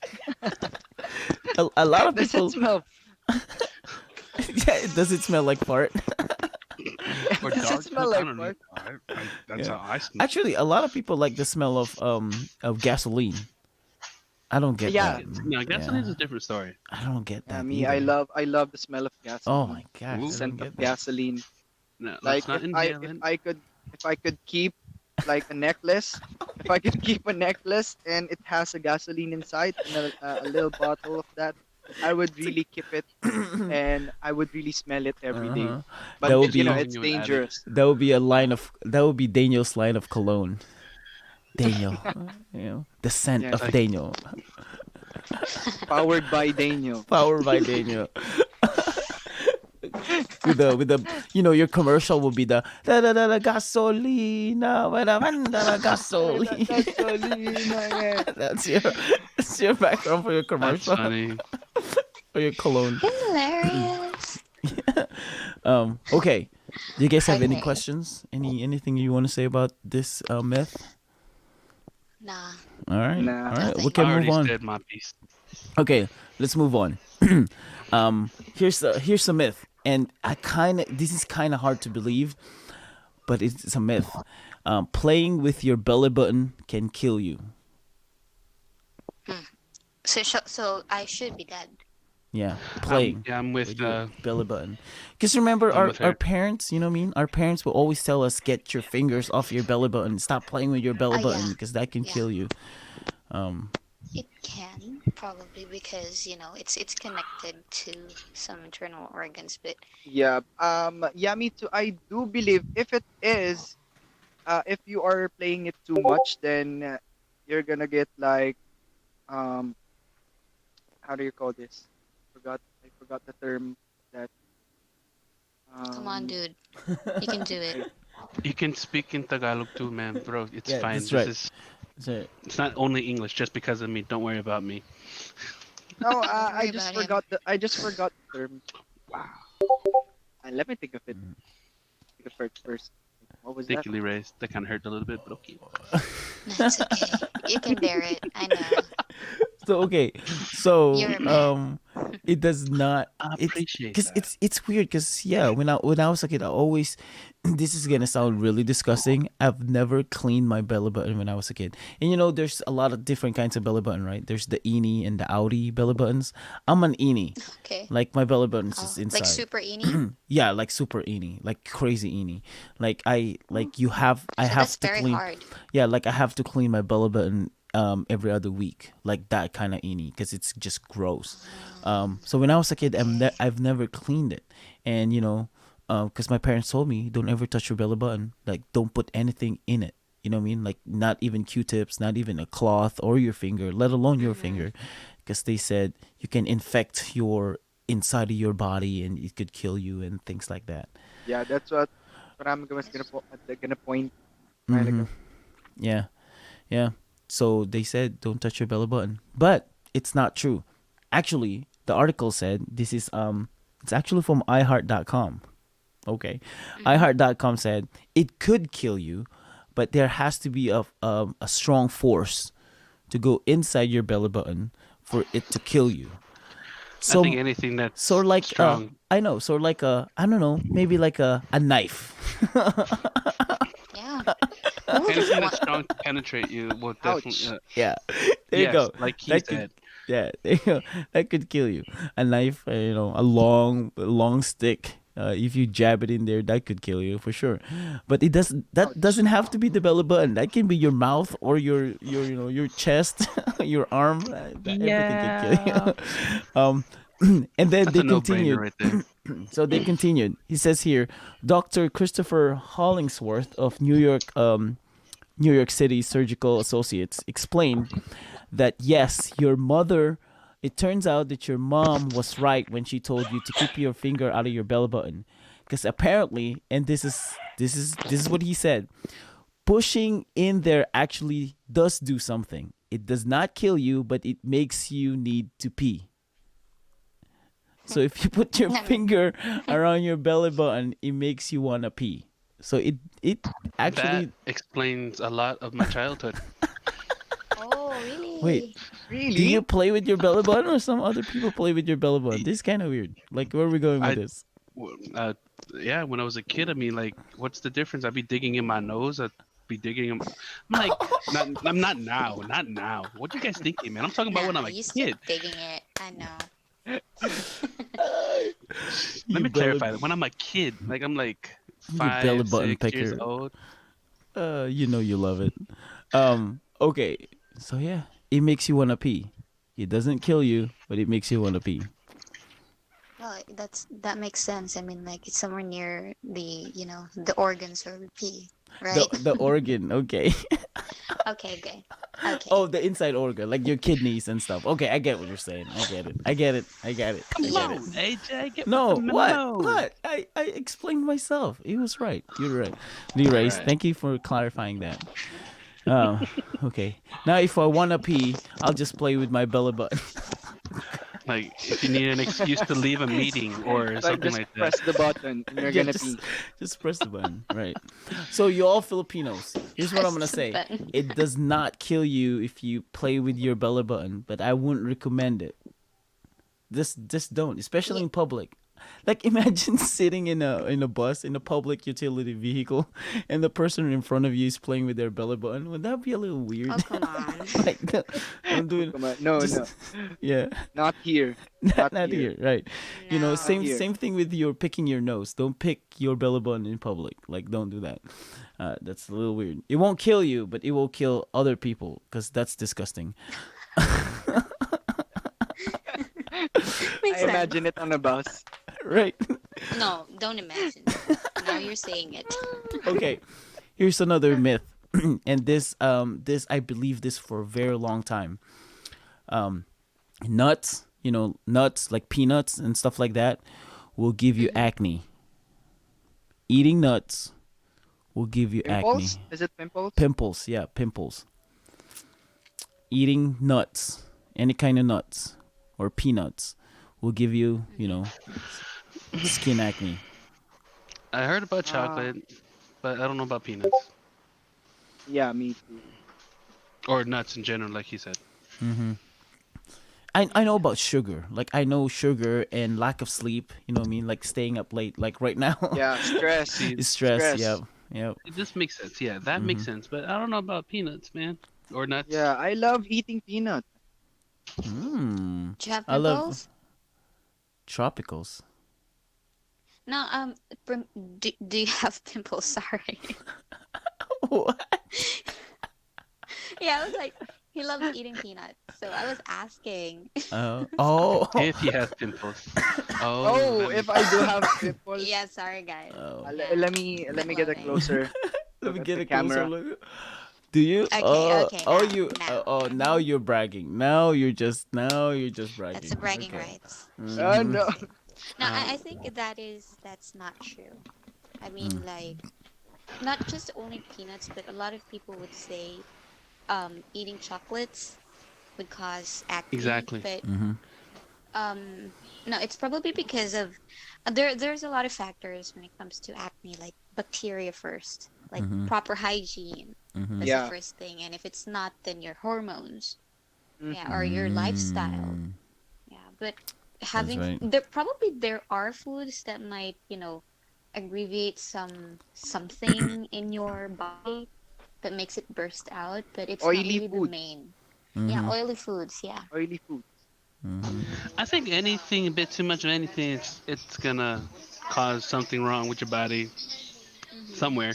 A lot of Does people. it smell? Yeah, does it smell like fart? or Does it dog smell poop? I like don't know. fart? That's Yeah. how I smell. Actually, a lot of people like the smell of gasoline. I don't get Yeah. that. No, gasoline's Yeah. a different story. I don't get Yeah, that me, either. I love the smell of Oh gasoline. my gosh, Ooh. I Scent don't of get that. gasoline. No, Like let's not inhale it. if I could keep like a necklace, if I could keep a necklace and it has a gasoline inside and a little bottle of that, I would really keep it and I would really smell it every day. Uh-huh. But That would Just be calling it's you an addict. dangerous. that would be a line of that would be Daniel's line of cologne. Daniel, you know, the scent Yeah, of Like, Daniel, powered by Daniel. powered by Daniel. With the you know, your commercial will be the da da da da gasolina, da da gasolina. Gasolina, yeah. That's your background for your that's commercial funny. for your cologne. Hilarious. Okay. Do you guys have any Okay. questions? Anything you want to say about this myth? Nah. All right. Nah. All right. We Nothing. can I move already on. said my piece. Okay, let's move on. Here's a myth, and this is kind of hard to believe, but it's a myth. Playing with your belly button can kill you. So I should be dead. Yeah, playing I'm with with your belly button. Because remember, I'm with our her. parents, you know what I mean? Our parents will always tell us, get your fingers off your belly button. Stop playing with your belly Oh, button yeah. because that can Yeah. kill you. It can probably because it's connected to some internal organs, but Yeah. Yeah, me too. I do believe if it is, if you are playing it too much, then you're gonna get like, um, how do you call this? I forgot the term that, come on, um, dude, you can do it. I, You can speak in Tagalog too, man, bro. It's Yeah, fine. that's This right. is That's right. it's not only English just because of me. Don't worry about me. no, Don't worry about him. I just forgot the term. Wow. Let me think of it. Think of it first. What was that? Thank you, Leerayz. That kind of hurt a little bit, but okay. No, it's okay. You can bear it. I know. So okay, so You're a man. it does not. I It's appreciate because that. it's weird because yeah, when I was a kid, I always this is gonna sound really disgusting. I've never cleaned my belly button when I was a kid, and there's a lot of different kinds of belly button, right? There's the innie and the outie belly buttons. I'm an innie, Okay. like my belly button's Oh, just like inside. super eeny. Yeah, like super innie, like crazy innie. Like I So that's have to very clean. hard. Yeah, like I have to clean my belly button every other week, like that kind of innie, because it's just gross. So when I was a kid, Okay. I've never cleaned it, and because my parents told me don't ever touch your belly button, like don't put anything in it. You know what I mean? Like not even Q-tips, not even a cloth or your finger, let alone your Mm-hmm. finger, because they said you can infect your inside of your body and it could kill you and things like that. Yeah, that's what I'm gonna point a while Mm-hmm. ago. Yeah. Yeah. So they said don't touch your belly button. But it's not true. Actually, the article said this is it's actually from iHeart.com. Okay. Mm-hmm. iHeart.com said it could kill you, but there has to be a strong force to go inside your belly button for it to kill you. I think So anything sort that's of like strong, I know, sort of like I don't know, maybe like a knife. Yeah. Who wouldn't anything want? that's strong to penetrate you will definitely. Ouch. Yeah. There you Yes, go. like he That could said. yeah, there you go. That could kill you. A knife, a long stick. If you jab it in there, that could kill you for sure. But it doesn't. That Ouch. doesn't have to be the belly button. That can be your mouth or your chest, your arm. Everything could kill you. Yeah. um, and then That's they a no-brainer continued. right there. So they continued. He says here, Dr. Christopher Hollingsworth of New York City Surgical Associates explained that yes, your mother. It turns out that your mom was right when she told you to keep your finger out of your belly button, because apparently, and this is what he said. Pushing in there actually does do something. It does not kill you, but it makes you need to pee. So if you put your I mean, finger around your belly button, it makes you wanna pee. So it That actually explains a lot of my childhood. oh, wait. really? Do you Really? play with your belly button or some other people play with your belly button? E- This is kind of weird. Like, where are we going with I, this? uh, yeah, when I was a kid, I mean, like, what's the difference? I'd be digging in my nose. I'd be digging. I'm like, not. I'm not now. Not now. What you guys thinking, man? I'm talking about when Nah, I'm a you still kid. digging it. I know. Let You me belly, clarify that. When I'm a kid, like I'm like you belly five, button 6 years picker. old. You love it. Okay. So yeah, it makes you wanna pee. It doesn't kill you, but it makes you wanna pee. Well, that makes sense. I mean, like it's somewhere near the organs where we pee, The right? the organ, okay. Okay, okay, okay. Oh, the inside organ, like your kidneys and stuff. Okay, I get what you're saying. I get it. I get it. I get it. I Come get it. on, Yes. AJ, get with the No, what? memo. What? I explained myself. He was right. You're right. All Leerayz, right. thank you for clarifying that. Okay. Now, if I wanna pee, I'll just play with my belly button. Like if you need an excuse to leave a meeting or Like something just like that. press the button and you're Yeah, gonna pee. just press the button. Right. So you all Filipinos, here's what I'm gonna Press the say. button. It does not kill you if you play with your belly button, but I wouldn't recommend it. Just don't, especially Yeah. in public. Like imagine sitting in a bus in a public utility vehicle, and the person in front of you is playing with their belly button. Would that be a little weird? Oh, come on. Like don't do it. Come on. No, Just no. yeah, Not here. not Not not here. here, right? Not Same No. here. same thing with your picking your nose. Don't pick your belly button in public. Like don't do that. That's a little weird. It won't kill you, but it will kill other people because that's disgusting. Makes I sense. imagine it on a bus. Right. No, don't imagine. Now you're saying it. Okay. Here's another myth. And this I believe this for a very long time. Nuts, nuts like peanuts and stuff like that will give you acne. Eating nuts will give you acne. Pimples? Is it pimples? Pimples, yeah, pimples. Eating nuts, any kind of nuts or peanuts will give you, skin acne. I heard about Uh, chocolate, but I don't know about peanuts yeah, me too. or nuts in general, like he said. I know about sugar. Like I know sugar and lack of sleep, you know what I mean? Like staying up late like right now. Yeah, stress. See, Is stress, yeah. Stress. Yeah. this makes sense. Yeah, that makes sense. But I don't know about peanuts, man, or nuts. Yeah, I love eating peanuts. Mm. Do you have I love pimples? tropicals. No, do you have pimples? Sorry. What? Yeah, I was like, he loves eating peanuts. So I was asking. Oh. If he has pimples. Oh, Oh, that if makes I do have pimples, Yeah, sorry guys. Oh. Yeah. let me get a Loading. closer Let look me at get the a closer camera. look. Do you? Okay, okay, Oh, now, you. now. Oh, now you're bragging. Now you're just bragging. That's the bragging Okay. rights. Oh Mhm. no. No, I think that's not true. I mean, like, not just only peanuts, but a lot of people would say eating chocolates would cause acne, exactly. but Mhm. um no, it's probably because of there's a lot of factors when it comes to acne, like bacteria first, like Mhm. proper hygiene. Mhm. That's the Yeah. first thing, and if it's not, then your hormones, yeah, Mhm. or your lifestyle. Mm. Yeah, but That's having right. there are foods that might, aggravate something in your body that makes it burst out, but it's not Oily really the food. main. Yeah, Mhm. oily foods, yeah. Oily food. Mhm. I think anything, a bit too much of anything, it's gonna cause something wrong with your body Hmm. somewhere.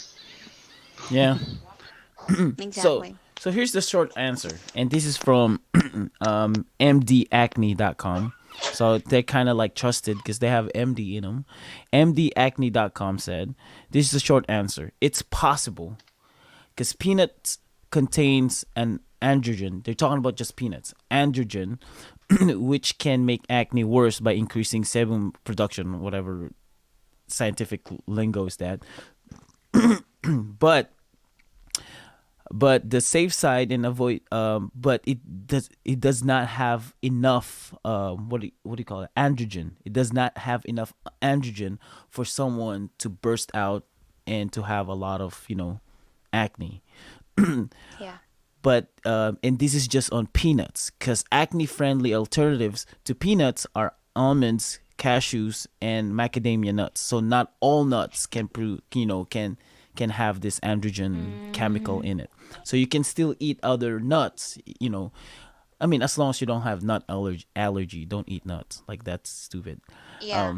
Yeah. So Exactly. so here's the short answer, and this is from mdacne.com. So they're kind of like trusted because they have MD in them. mdacne.com said, this is the short answer. It's possible because peanuts contains an androgen. They're talking about just peanuts. Androgen, which can make acne worse by increasing sebum production, whatever scientific lingo is that. But the safe side and avoid but it does not have enough what do you call it, androgen. It does not have enough androgen for someone to burst out and to have a lot of acne. Yeah. But and this is just on peanuts because acne friendly alternatives to peanuts are almonds, cashews, and macadamia nuts. So not all nuts can have this androgen chemical Mm, in it. So you can still eat other nuts. I mean, as long as you don't have nut allergy, don't eat nuts. Like that's stupid. yeah.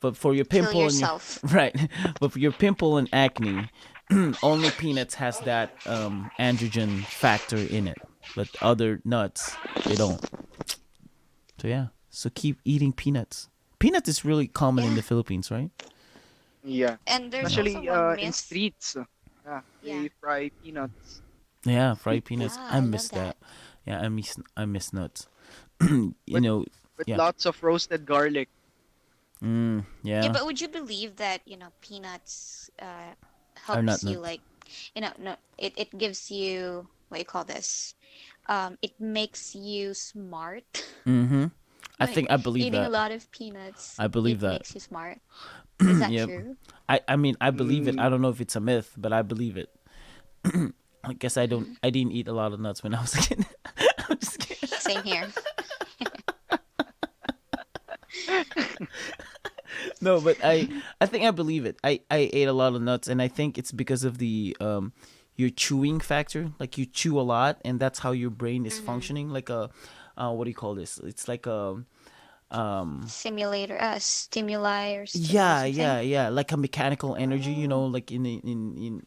But for your Kill pimple and your yourself. right, but for your pimple and acne, only peanuts has that androgen factor in it. But other nuts, they don't. So yeah. So keep eating peanuts. Peanut is really common in Yeah. the Philippines, right? Yeah. And there's also Especially one in myth. streets. Yeah, Yeah. they fry peanuts. Yeah, fried Street peanuts. food Yeah, I I miss love that. that. Yeah, I miss nuts. you with know, with yeah. lots of roasted garlic. Yeah, Yeah. but would you believe that, peanuts Or not helps you, nut. like, no, it gives you, what you call this? It makes you smart. Mm-hmm. I Like, think I believe eating a that. lot of peanuts, I believe it that. makes you smart. Is that Yep. true? I mean I believe it. I Mm, don't know if it's a myth, but I believe it. I guess I didn't eat a lot of nuts when I was a kid. I'm just kidding. Same here. No, but I think I believe it. I ate a lot of nuts, and I think it's because of the your chewing factor. Like you chew a lot, and that's how your brain is Hmm. functioning. Like a what do you call this? It's like Simulator, stimuli or Yeah, something. yeah, like a mechanical energy, like in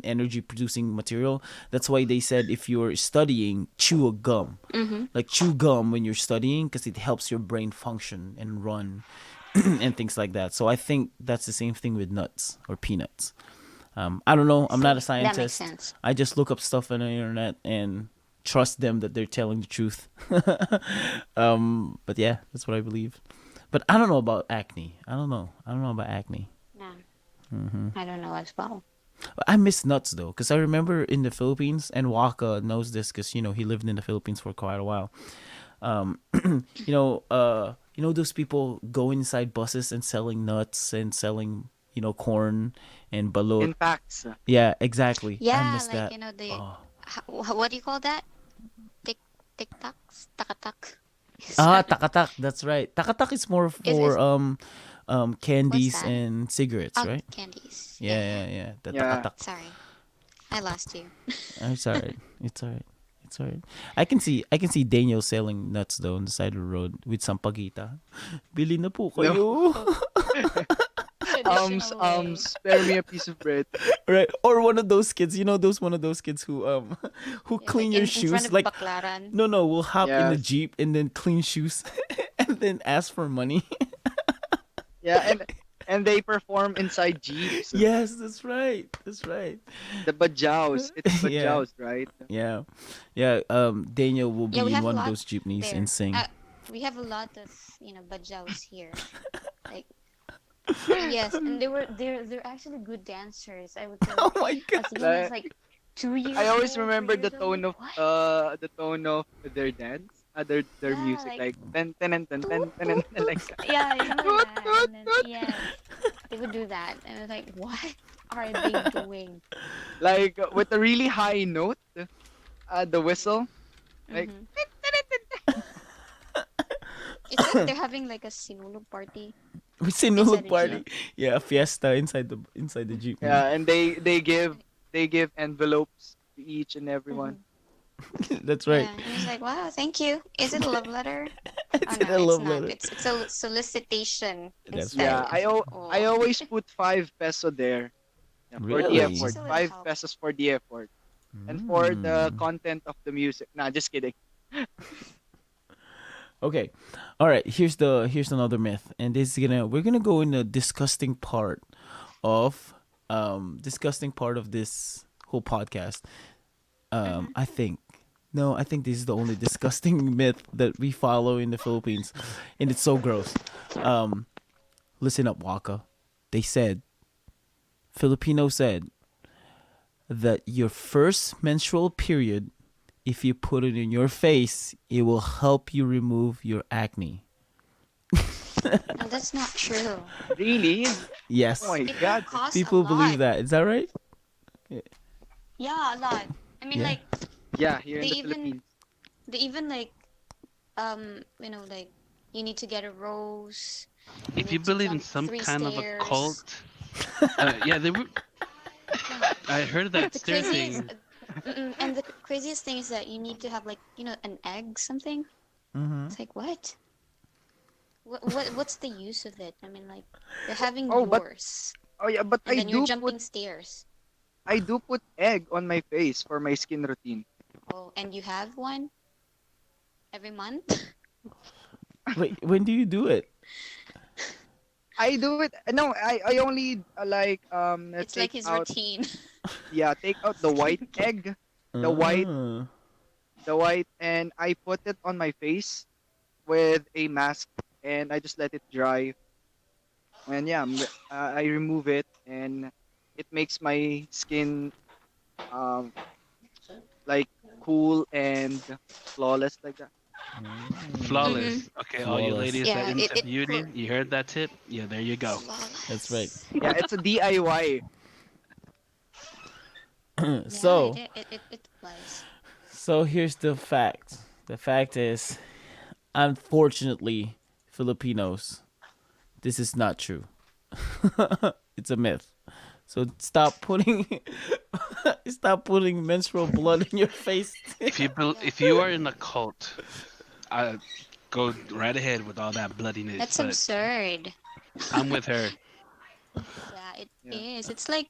energy producing material. That's why they said if you're studying, chew a gum. Mm-hmm. Like chew gum when you're studying because it helps your brain function and run and things like that. So I think that's the same thing with nuts or peanuts. I don't know. I'm not a See, that makes scientist. sense. I just look up stuff on the internet and trust them that they're telling the truth. But yeah, that's what I believe. But I don't know about acne. I don't know. I don't know about acne. No, I don't know as well. But I miss nuts though, because I remember in the Philippines, and Wakka knows this because he lived in the Philippines for quite a while. Um, those people go inside buses and selling nuts and selling corn and balut. In packs. Yeah, exactly. I Yeah, miss like that. the Oh. what do you call that? Tick tick tacks, takatak. Takatak. That's right. Takatak is more Is for what's candies that? and cigarettes, right? Candies. Yeah, yeah, yeah. The Yeah. takatak. Sorry, I lost you. It's alright. It's alright. It's alright. I can see Daniel selling nuts though on the side of the road with some pagita. Bili na po kayo. Traditional way. Spare me a piece of bread. Right? Or one of those kids, one of those kids who who Yeah, clean like your in front shoes of like Baklaran. no, we'll hop in the Yes. Jeep and then clean shoes and then ask for money. Yeah, and they perform inside jeeps. Yes, that's right. That's right. The bajaus. It's Yeah. bajaus, right? Yeah. Yeah, Daniel will be Yeah, we in have a one of lot those jeepneys there. and sing. We have a lot of bajaus here. Like yes, and they're actually good dancers. I would say Oh my as god. young as Like, 2 years I always old, remember 3 the years tone old. of What? their dance, their Yeah, music, like like ten ten and ten ten ten and ten, like that. yeah, Toot, that. toot, And then toot. yes, they would do that, and it's like, what are they doing? Like with a really high note, the whistle, like Hmm. It's like they're having like a sinulog party We inside sinulog the party. jeep. Yeah, a fiesta inside the jeep. yeah, and they give envelopes to each and everyone. That's right. Yeah, and it's like, wow, thank you. Is it a love letter? It's Oh in no, a it's love not. letter. It's a solicitation That's instead. Yeah, right. I Oh. always put 5 peso there. Yeah, for the Really? Just effort. a little Five help. pesos for the effort. And for the Mm. content of the music. Nah, just kidding. Okay. All right. Here's another myth, and we're gonna go in the disgusting part of this whole podcast. I think. No, I think this is the only disgusting myth that we follow in the Philippines, and it's so gross. Listen up, Wakka. Filipino said that your first menstrual period, if you put it in your face, it will help you remove your acne. No, that's not true. Really? Yes, Oh my It god. costs people a lot. believe that. Is that right? Yeah, a lot. I mean, Yeah. like Yeah, here in they the even Philippines. they even like like you need to get a rose. If you need to believe in jump some 3 kind of a stairs. cult, yeah, they were. I heard that The stair craziest, thing. and the craziest thing is that you need to have like an egg something. Mm-hmm. It's like what? What's the use of it? I mean, like you're having Oh, but yours, Oh yeah, but and then you're jumping stairs. I do put egg on my face for my skin routine. Oh, and you have one every month. Wait, when do you do it? I do it. No, I only It's take like his out routine. take out the white egg, the white Ah. and I put it on my face with a mask and I just let it dry. And yeah, I remove it and it makes my skin um like cool and flawless like that. Flawless. Okay, all you Flawless. ladies Yeah, that into it beauty, you heard that tip? Yeah, there you go. That's right. Yeah, it's a DIY. Yeah, So it applies. So here's the fact. The fact is, unfortunately, Filipinos, this is not true. It's a myth. So stop putting menstrual blood in your face. If you are in a cult, Go right ahead with all that bloodiness, That's but absurd. I'm with her. Yeah, it Yeah. is. It's like,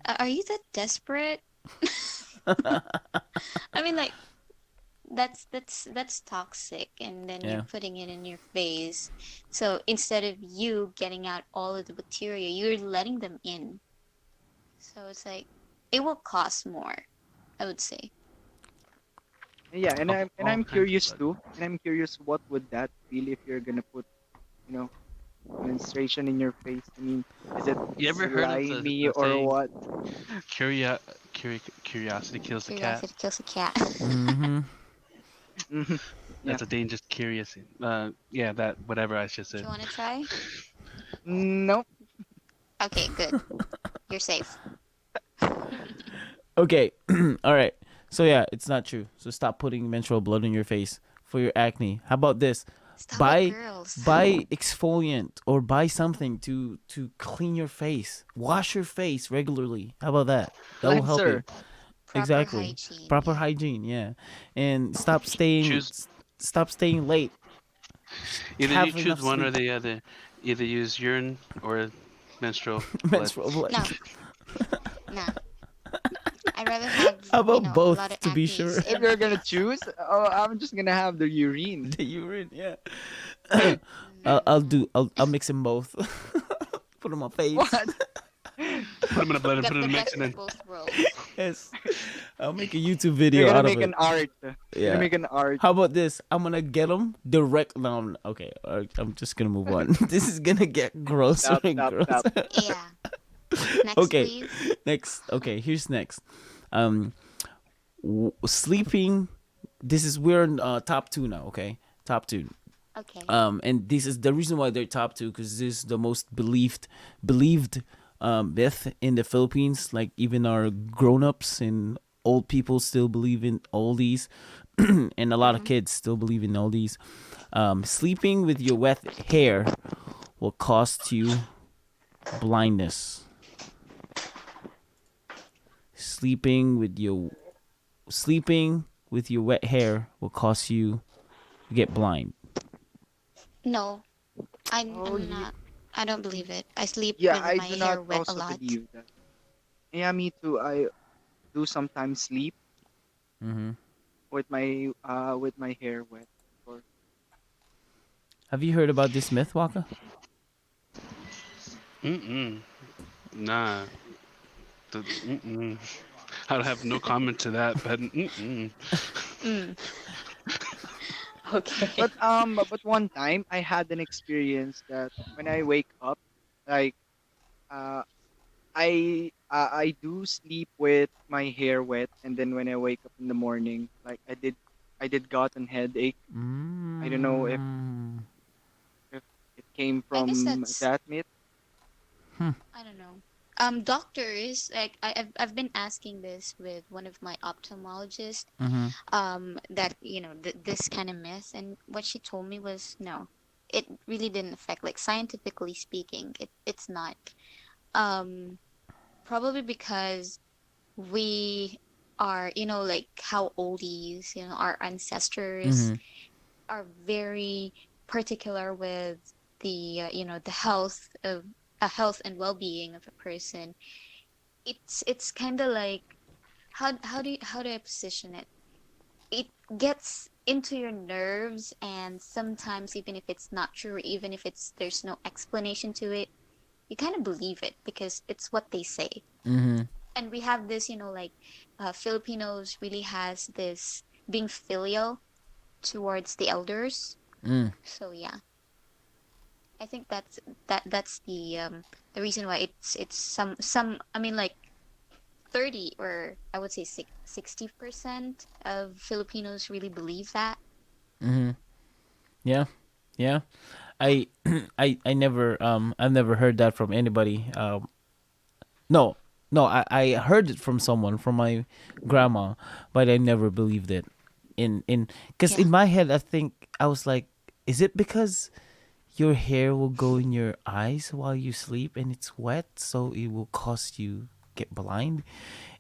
are you that desperate? I mean, like that's toxic, and then you're Yeah. putting it in your face. So instead of you getting out all of the bacteria, you're letting them in. So it's like it will cost more, I would say. Yeah, and All I'm kinds of curious blood. too. And I'm curious what would that feel if you're gonna put, you know, menstruation in your face. I mean, is it You ever heard of slimy the or saying what? "Curio- curiosity kills the cat"? Curiosity kills a cat. Mm-hmm. Mhm. Yeah. That's a dangerous curiosity. Yeah, that whatever I just Do said. you want to try? Nope. Okay, good. You're safe. Okay. All right. So yeah, it's not true. So stop putting menstrual blood in your face for your acne. How about this? Stop it, Buy girls. buy exfoliant or buy something to clean your face. Wash your face regularly. How about that? That will help you. Cleanser. Proper Exactly. hygiene. Proper Yeah. hygiene, yeah. And Choose stop staying late. either you Have choose enough one or sleep. the other. Either use urine or menstrual blood. Menstrual blood. No, nah. I'd rather have, How about a lot of both to be acne sure? If in my you're gonna face. choose, oh, I'm just gonna have the urine. The urine, yeah. Mm, I'll mix them both. Put them on face. What? Put them in a blender. Put got them the in a mix, best and of then both worlds. Yes. I'll make a YouTube You're video gonna out of make it. an art. You're gonna Yeah. make an art. How about this? I'm gonna get them direct. No, okay. I'm just gonna move on. This is gonna get grosser Stop, and stop, grosser. stop. Yeah. Next, Okay. please. Next. Okay. Here's next. Um, sleeping. This is we're in top two now. Okay, top two. Okay. And this is the reason why they're top two because this is the most believed myth in the Philippines. Like even our grown-ups and old people still believe in all these, and a lot of Mm-hmm. kids still believe in all these. Sleeping with your wet hair will cost you blindness. Sleeping with your wet hair will cause you to get blind. No, Oh, I'm not. I don't believe it. I sleep yeah. with I my do hair not wet a also lot. believe that. Yeah, me too. I do sometimes sleep Mm-hmm. with my hair wet. Or Have you heard about this myth, Waka? mm-mm. Nah. Mm-mm. I have no comment to that, but mm-mm. Mm. Okay. but one time I had an experience that when I wake up, like uh I do sleep with my hair wet, and then when I wake up in the morning, like I did got an headache. I don't know Mm. if it came I guess from that's, that myth. I don't know. Doctors, like I've been asking this with one of my ophthalmologists. Mm-hmm. That this kind of myth, and what she told me was no, it really didn't affect. Like scientifically speaking, it's not. Um, Probably because we are, like how oldies, our ancestors Mm-hmm. are very particular with the health of a health and well-being of a person. It's kind of like how do I position it? It gets into your nerves, and sometimes even if it's not true, or even if there's no explanation to it, you kind of believe it because it's what they say. Mm-hmm. And we have this, like Filipinos really has this being filial towards the elders. Mm. So yeah, I think that's the reason why it's some, I mean, like 30, or I would say 60% of Filipinos really believe that. Mm-hmm. Yeah. Yeah. I I've never heard that from anybody. No. No, I heard it from someone, from my grandma, but I never believed it. In Cuz Yeah. in my head I think I was like, is it because your hair will go in your eyes while you sleep and it's wet so it will cause you get blind?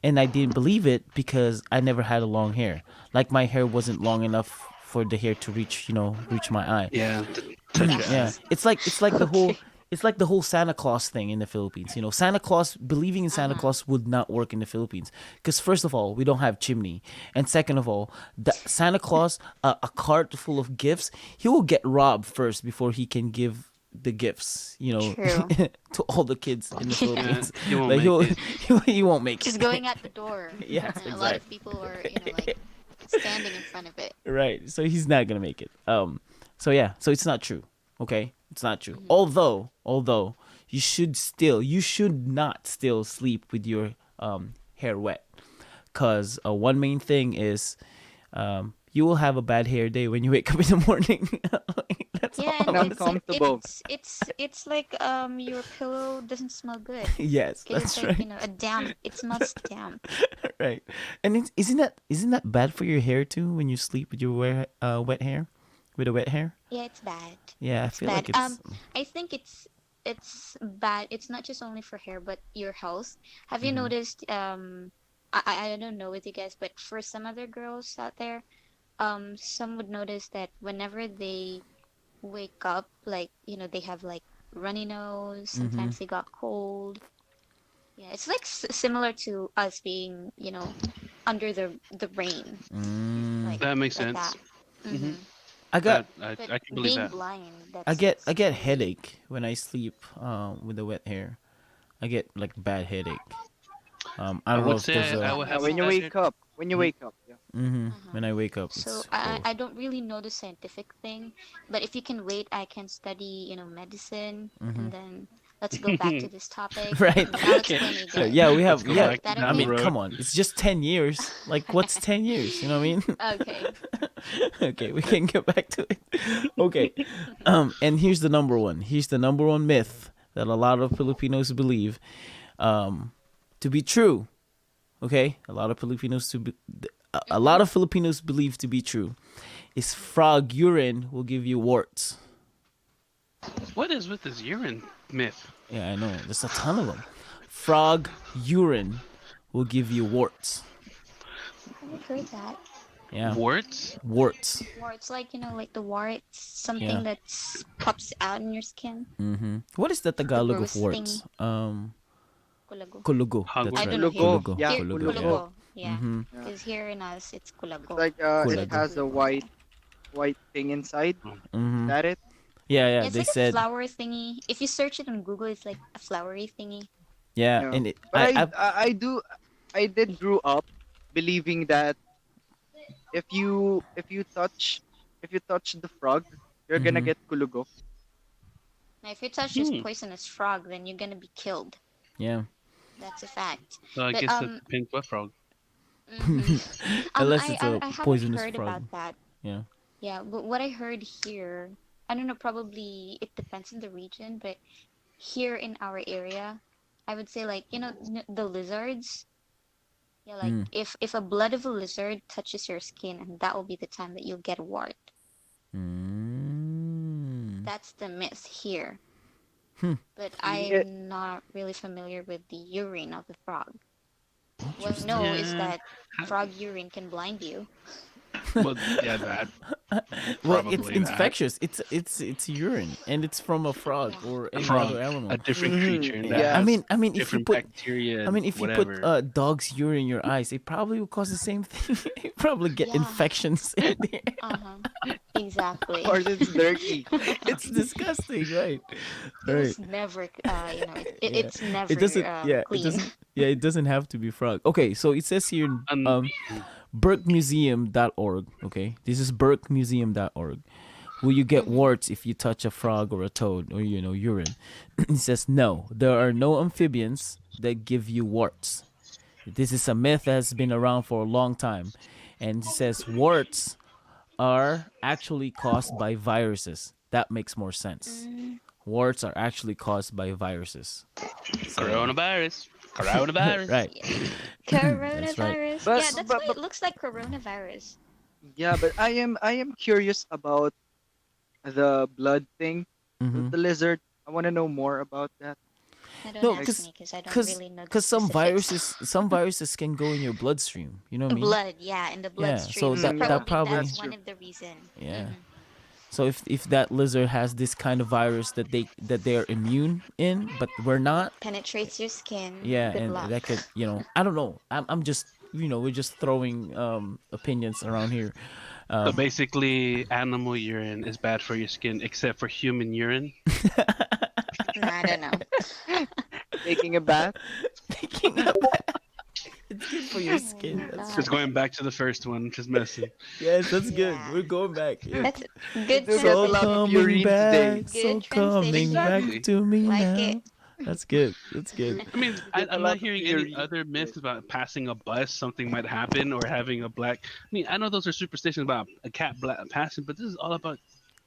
And I didn't believe it because I never had a long hair. Like my hair wasn't long enough for the hair to reach my eye. Yeah, touch your Yeah, eye. it's like the whole Okay. it's like the whole Santa Claus thing in the Philippines. Santa Claus, believing in Santa Claus would not work in the Philippines because first of all, we don't have chimney, and second of all, the Santa Claus, a cart full of gifts, he will get robbed first before he can give the gifts. True. To all the kids in the Philippines. He won't Like make it. he won't make Just it. going at the door. Yes, And a lot of people are, like standing in front of it. Right. So he's not gonna make it. So yeah. So it's not true. Okay. It's not true. Although you should not still sleep with your hair wet, cause one main thing is you will have a bad hair day when you wake up in the morning. That's Yeah, all. and And uncomfortable. it's like your pillow doesn't smell good. Yes, Because that's it's like, right. a damp. It smells damp. Right. And isn't that bad for your hair too when you sleep with your wet hair, with a wet hair? Yeah, it's bad. Yeah, I It's feel bad. like it's. I think it's bad. It's not just only for hair, but your health. Have you noticed? I don't know with you guys, but for some other girls out there, some would notice that whenever they wake up, like they have like runny nose. Sometimes they got cold. Yeah, it's like similar to us being, under the rain, like That makes like sense. that. hmm I got I can believe being that. blind, that's I get similar. headache when I sleep with the wet hair. I get like bad headache. I I don't know would if say there's I a would Yeah, have When you bad wake up, when you wake up, yeah. when I wake up. So It's I don't really know the scientific thing, but if you can wait, I can study, medicine, and then let's go back to this topic. Right. And I'll Okay. explain it So, again. yeah, we have Let's go yeah. back That I down the mean, okay? road. come on, it's just 10 years. Like, what's 10 years? You know what I mean? Okay. Okay, we can get back to it. Okay, and here's the number one. Here's the number one myth that a lot of Filipinos believe to be true. Okay, a lot of Filipinos believe to be true is frog urine will give you warts. What is with this urine myth? Yeah, I know. There's a ton of them. Frog urine will give you warts. I've heard that. Yeah, Warts? warts. Warts, like like the warts, something Yeah. that's pops out in your skin. What is the Tagalog of gross warts? Kulago. Kulugo. Hug That's I right. don't know here. Kulugo. Yeah, Here, Kulugo. kulago. Yeah. Yeah. Because here in us, it's kulago. It's like Kulago. it has a white thing inside. Is that it? Yeah, yeah. Yeah, it's They like a said, flower thingy. If you search it on Google, it's like a flowery thingy. yeah, Yeah. and But I've, I did grew up believing that if you touch the frog, you're gonna get kulugo. Now, if you touch this poisonous frog, then you're gonna be killed. yeah. That's a fact. So I But, guess that depends what frog. Unless it's a I haven't poisonous heard frog. about that. Yeah. Yeah, but what I heard here, I don't know, probably it depends on the region, but here in our area, I would say like, the lizards. Yeah, like if a blood of a lizard touches your skin, and that will be the time that you'll get a wart. That's the myth here. But Yeah. I'm not really familiar with the urine of the frog. What I know is Yeah. that frog urine can blind you. Well, yeah, that. Well, it's Probably that. infectious. It's urine, and it's from a frog or any From other animal. a different creature. Mhm. That Yeah. has I mean, if you different put, bacteria. if you whatever. put dog's urine in your eyes, it probably will cause the same thing. You probably get Yeah. infections in there. Exactly. Or it's dirty. It's disgusting, right? It Right. was never, it's never It doesn't. Yeah. clean. It doesn't. Yeah. It doesn't have to be frog. Okay. So it says here, Um, burkemuseum.org. Okay. This is burkemuseum.org. Will you get warts if you touch a frog or a toad or urine? It says no. There are no amphibians that give you warts. This is a myth that has been around for a long time, and it says warts are actually caused by viruses. That makes more sense. Warts are actually caused by viruses. Coronavirus. Coronavirus. Right. Coronavirus. But- Yeah, that's but- why it looks like coronavirus. Yeah, but I am curious about the blood thing with Mhm. the lizard. I want to know more about that. I don't No, ask cause, me because I don't cause, really know the cause specifics. some viruses can go in your bloodstream. You know what I mean? Blood, yeah, in the Yeah. So bloodstream. So that Yeah, that probably probably, that's that's one true. of the reason. yeah. Hmm. So if that lizard has this kind of virus that they are immune in, but we're not, Penetrates your skin. yeah, Good and luck. that could, I don't know. I'm just, we're just throwing opinions around here. So Um, basically, animal urine is bad for your skin, except for human urine. No, I don't know. Taking a bath. Taking a bath. It's good for your Oh skin. my That's Just god. true. going back to the first one, just messing. Yes, that's good. Yeah. We're going back. Yeah. That's We good do get a So lot of transition. coming urine today. back, Good so coming transition. back Exactly. to me Like it. now. That's good. That's We good. do I mean, we get a I'm not lot of hearing any urine other myths today. about passing a bus, something might happen, or having a black. I mean, I know those are superstitions about a cat black passing, but this is all about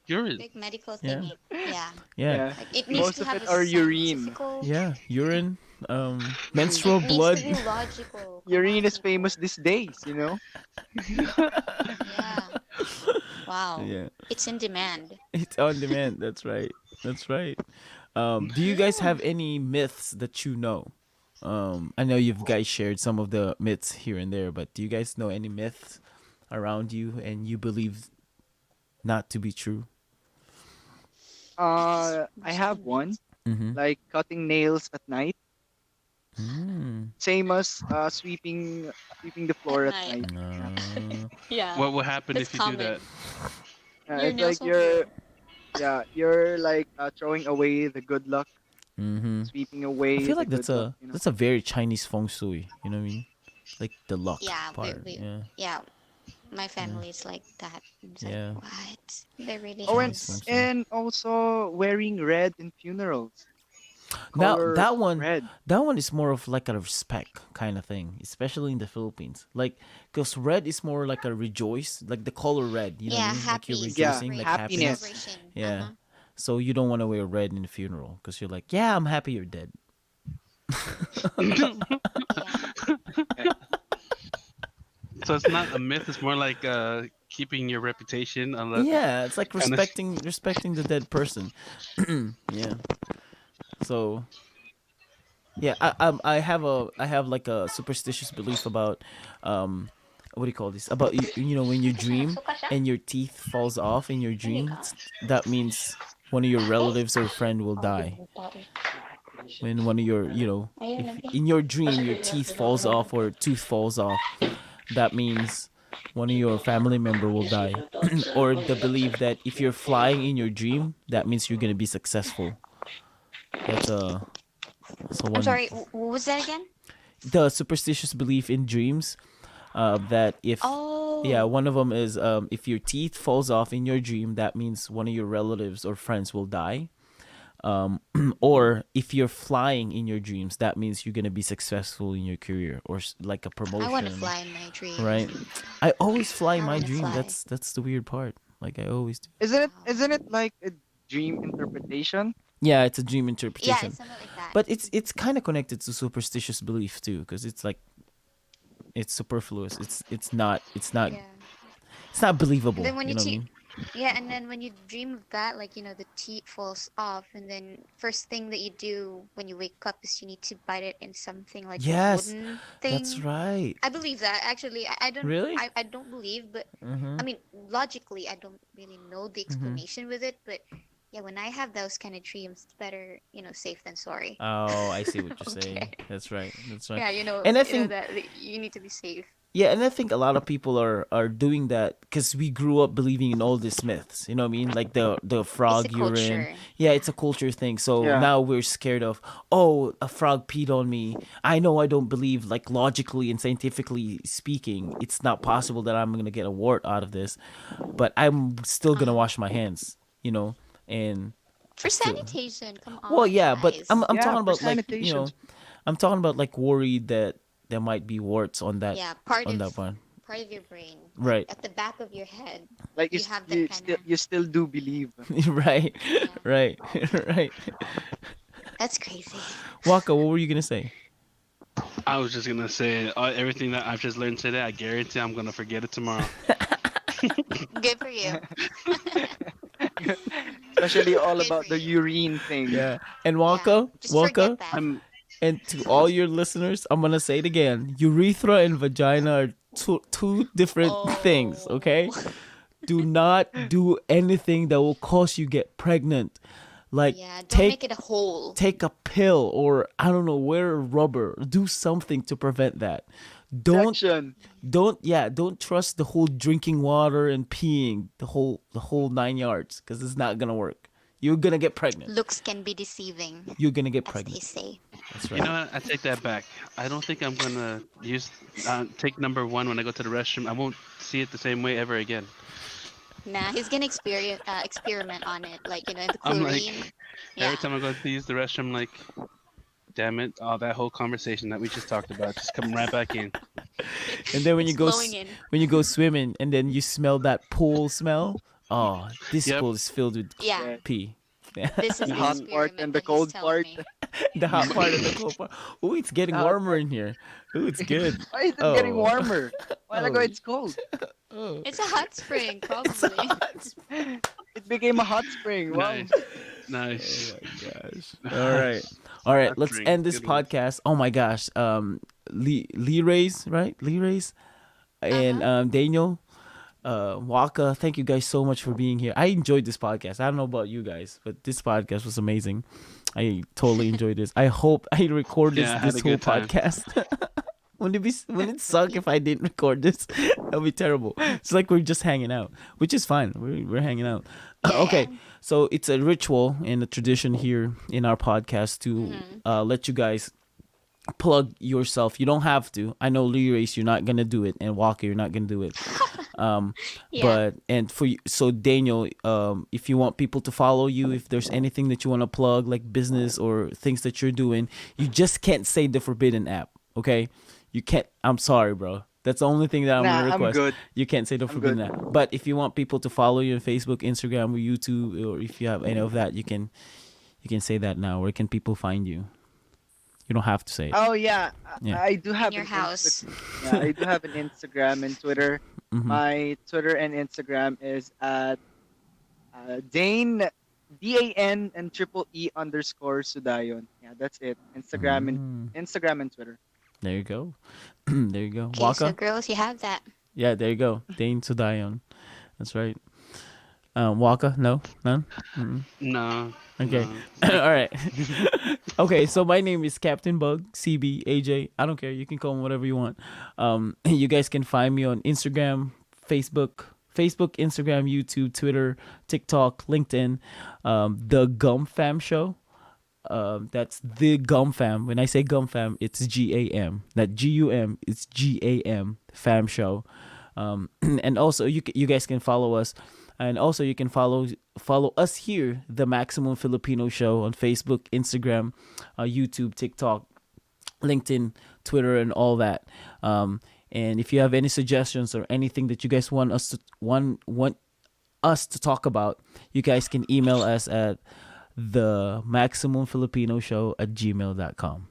urine. Big medical Yeah. thingy. Yeah. Yeah. Yeah, Like it needs most to of have it a are urine. scientifical. Yeah. Urine, Mm. menstrual It needs to blood. be logical. Come Urine on, is famous people. these days, you know. Yeah. Wow. Yeah. It's in demand. It's on demand. That's right. That's right. Do you guys have any myths that you know? I know you've guys shared some of the myths here and there, but do you guys know any myths around you and you believe not to be true? I have one, Mm-hmm. like cutting nails at night, Mm. same as sweeping the At floor at night. night. Yeah. What will happen That's if you do common. that? Your It's like nails will grow. you're like throwing away the good luck, Mm-hmm. sweeping I away feel the like good luck. that's a very Chinese feng shui. You know what I mean? Like the luck Yeah, part. Yeah. yeah, my Yeah. family is like that. It's like, Yeah. what? They really Oh, have Chinese this. feng shui. and also wearing red in funerals. Now Color red. that one is more of like a respect kind of thing, especially in the Philippines. Like, cause red is more like a rejoice, like the color red. You know what Yeah, I mean? Like you're happy, Yeah, rejoicing, like celebrate, happiness. happiness. celebration. Yeah. So you don't want to wear red in the funeral, cause you're like, yeah, I'm happy you're dead. Yeah. So it's not a myth; it's more like keeping your reputation. Unless Yeah, it's like kind of respecting the dead person. Yeah. So yeah, I have like a superstitious belief about what do you call this? About you know when you dream and your teeth falls off in your dream, that means one of your relatives or friend will die. When one of your, if in your dream your teeth falls off or tooth falls off, that means one of your family member will die. Or the belief that if you're flying in your dream, that means you're gonna be successful. That's so I'm one sorry, what was that again? the superstitious belief in dreams, that if yeah, Oh, one of them is if your teeth falls off in your dream, that means one of your relatives or friends will die. Or if you're flying in your dreams, that means you're gonna be successful in your career or like a I want to promotion, fly in my dreams. right? I always fly in I my want to dream. fly. That's the weird part. Like I always do. Isn't it like a dream interpretation? Yeah, it's a dream Yeah, interpretation, it's something like that. but it's kind of connected to superstitious belief too, because it's like it's superfluous. It's not Yeah. it's not believable. And then when You you know what I te- mean? yeah, and then when you dream of that, like the teeth falls off, and then first thing that you do when you wake up is you need to bite it in something like a Yes, wooden that's thing. right. I believe that actually. I don't. Really? I don't believe, but Mm-hmm. I mean logically, I don't really know the Mm-hmm. explanation with it. But yeah, when I have those kind of dreams, it's better safe than sorry. Oh, I see what you're saying. Okay. That's right. That's right. Yeah, And I you know think that you need to be safe. yeah, and I think a lot of people are doing that because we grew up believing in all these myths. You know what I mean? Like the It's a frog urine. culture. Yeah, it's a culture thing. So Yeah. now we're scared of, oh, a frog peed on me. I know I don't believe, like logically and scientifically speaking, it's not possible that I'm gonna get a wart out of this, but I'm still gonna wash my hands. And For to sanitation, come on, well, yeah, but guys. I'm Yeah, talking for about like sanitation. I'm talking about like worried that there might be warts on that Yeah, one. part of your brain, Right. at the back of your head, Like you have that kind of. you still do believe. Right. Yeah, Right. Right. that's crazy. Waka, what were you gonna say? I was just gonna say everything that I've just learned today. I guarantee I'm gonna forget it tomorrow. Good for you. especially all Good about for the you. urine thing. Yeah. And Yeah. Wakka, Just forget Wakka, that. I'm and to all your listeners, I'm gonna say it again. Urethra and vagina are two different things. Okay. Oh. Do not do anything that will cause you get pregnant. Like Yeah, don't make take it a hole. take a pill, or I don't know, wear a rubber. Do something to prevent that. Don't Section. don't trust the whole drinking water and peeing, the whole 9 yards, because it's not gonna work. You're gonna get pregnant. Looks can be deceiving, You're gonna get as they pregnant. say. That's You know right. what? I take that back. I don't think I'm gonna use take number one when I go to the restroom. I won't see it the same way ever again. Nah, he's gonna experiment on it, like in the I'm chlorine. like Yeah, every time I go to use the restroom, like, damn it, all that whole conversation that we just talked about just come right back in. And then when you it's go flowing in. when you go swimming, and then you smell that pool smell. Oh, this Yep. pool is filled with Yeah, Yeah. pee. this is The the hot part experiment and the that he's cold telling part. me. The hot part and the cold part. Ooh, it's getting The hot warmer part. in here. Ooh, it's good. Why is it Oh. getting warmer? While ago Oh. it's cold. Oh. It's a hot spring, It's probably. hot. It became a hot spring. Wow. Nice, nice. Oh my gosh. All right. Hot Let's drink, end this good one. podcast. Oh my gosh. Leerayz, right? Leerayz and Daniel, Wakka. Thank you guys so much for being here. I enjoyed this podcast. I don't know about you guys, but this podcast was amazing. I totally enjoyed this. I hope I record this Yeah, I had this a whole good time. podcast. Wouldn't it suck if I didn't record this? That'd be terrible. It's like we're just hanging out, which is fine. We're hanging out. Yeah, Okay, yeah. so it's a ritual and a tradition here in our podcast to let you guys plug yourself. You don't have to. I know Leerayz, you're not gonna do it, and Wakka, you're not gonna do it. Yeah. But and for you, so Daniel, if you want people to follow you, if there's anything that you want to plug, like business or things that you're doing, you just can't say the forbidden app. Okay, you can't. I'm sorry, bro. That's the only thing that I'm Nah, gonna I'm request. good. You can't say the I'm forbidden good. app. But if you want people to follow you on Facebook, Instagram, or YouTube, or if you have any of that, you can say that now. Where can people find you? You don't have to say it. Oh yeah, Yeah. I do have In your an house. Yeah, I do have an Instagram and Twitter. Mhm. My Twitter and Instagram is at Dane DAN and triple E_Sudayon. Yeah, that's it. Instagram and Twitter. There you go. There you go. Okay, so Wakka. girls, you have that. Yeah, there you go. Dane Sudayon. That's right. Wakka, no, none. Mm-mm. No. Okay. no. All right. Okay, so my name is Captain Bug, CB, AJ. I don't care. You can call me whatever you want. You guys can find me on Instagram, Facebook, Instagram, YouTube, Twitter, TikTok, LinkedIn. The Gum Fam Show. That's the Gum Fam. When I say Gum Fam, it's GAM. Not GUM. It's GAM Fam Show. And also you guys can follow us. And also you can follow us here, the Maximum Filipino Show, on Facebook, Instagram, YouTube, TikTok, LinkedIn, Twitter, and all that. And if you have any suggestions or anything that you guys want us to talk about, you guys can email us at the maximumfilipino@gmail.com.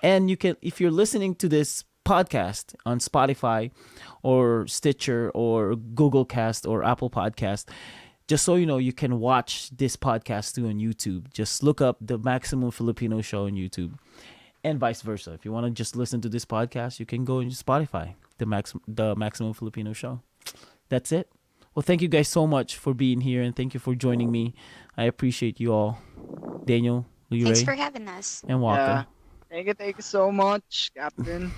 And you can, if you're listening to this podcast on Spotify or Stitcher or Googlecast or Apple Podcast, just so you know, you can watch this podcast too on YouTube. Just look up the Maximum Filipino Show on YouTube, and vice versa. If you want to just listen to this podcast, you can go on Spotify, the Maximum Filipino Show. That's it. Well, thank you guys so much for being here, and thank you for joining me. I appreciate you all. Daniel, Thanks Leerayz, for having us. and Wakka. Yeah. Thank you so much, Captain.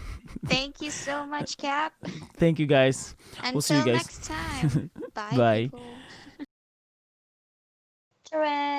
Thank you so much, Cap. Thank you guys. Until We'll see you guys. next time. Bye. Bye. People. Tara.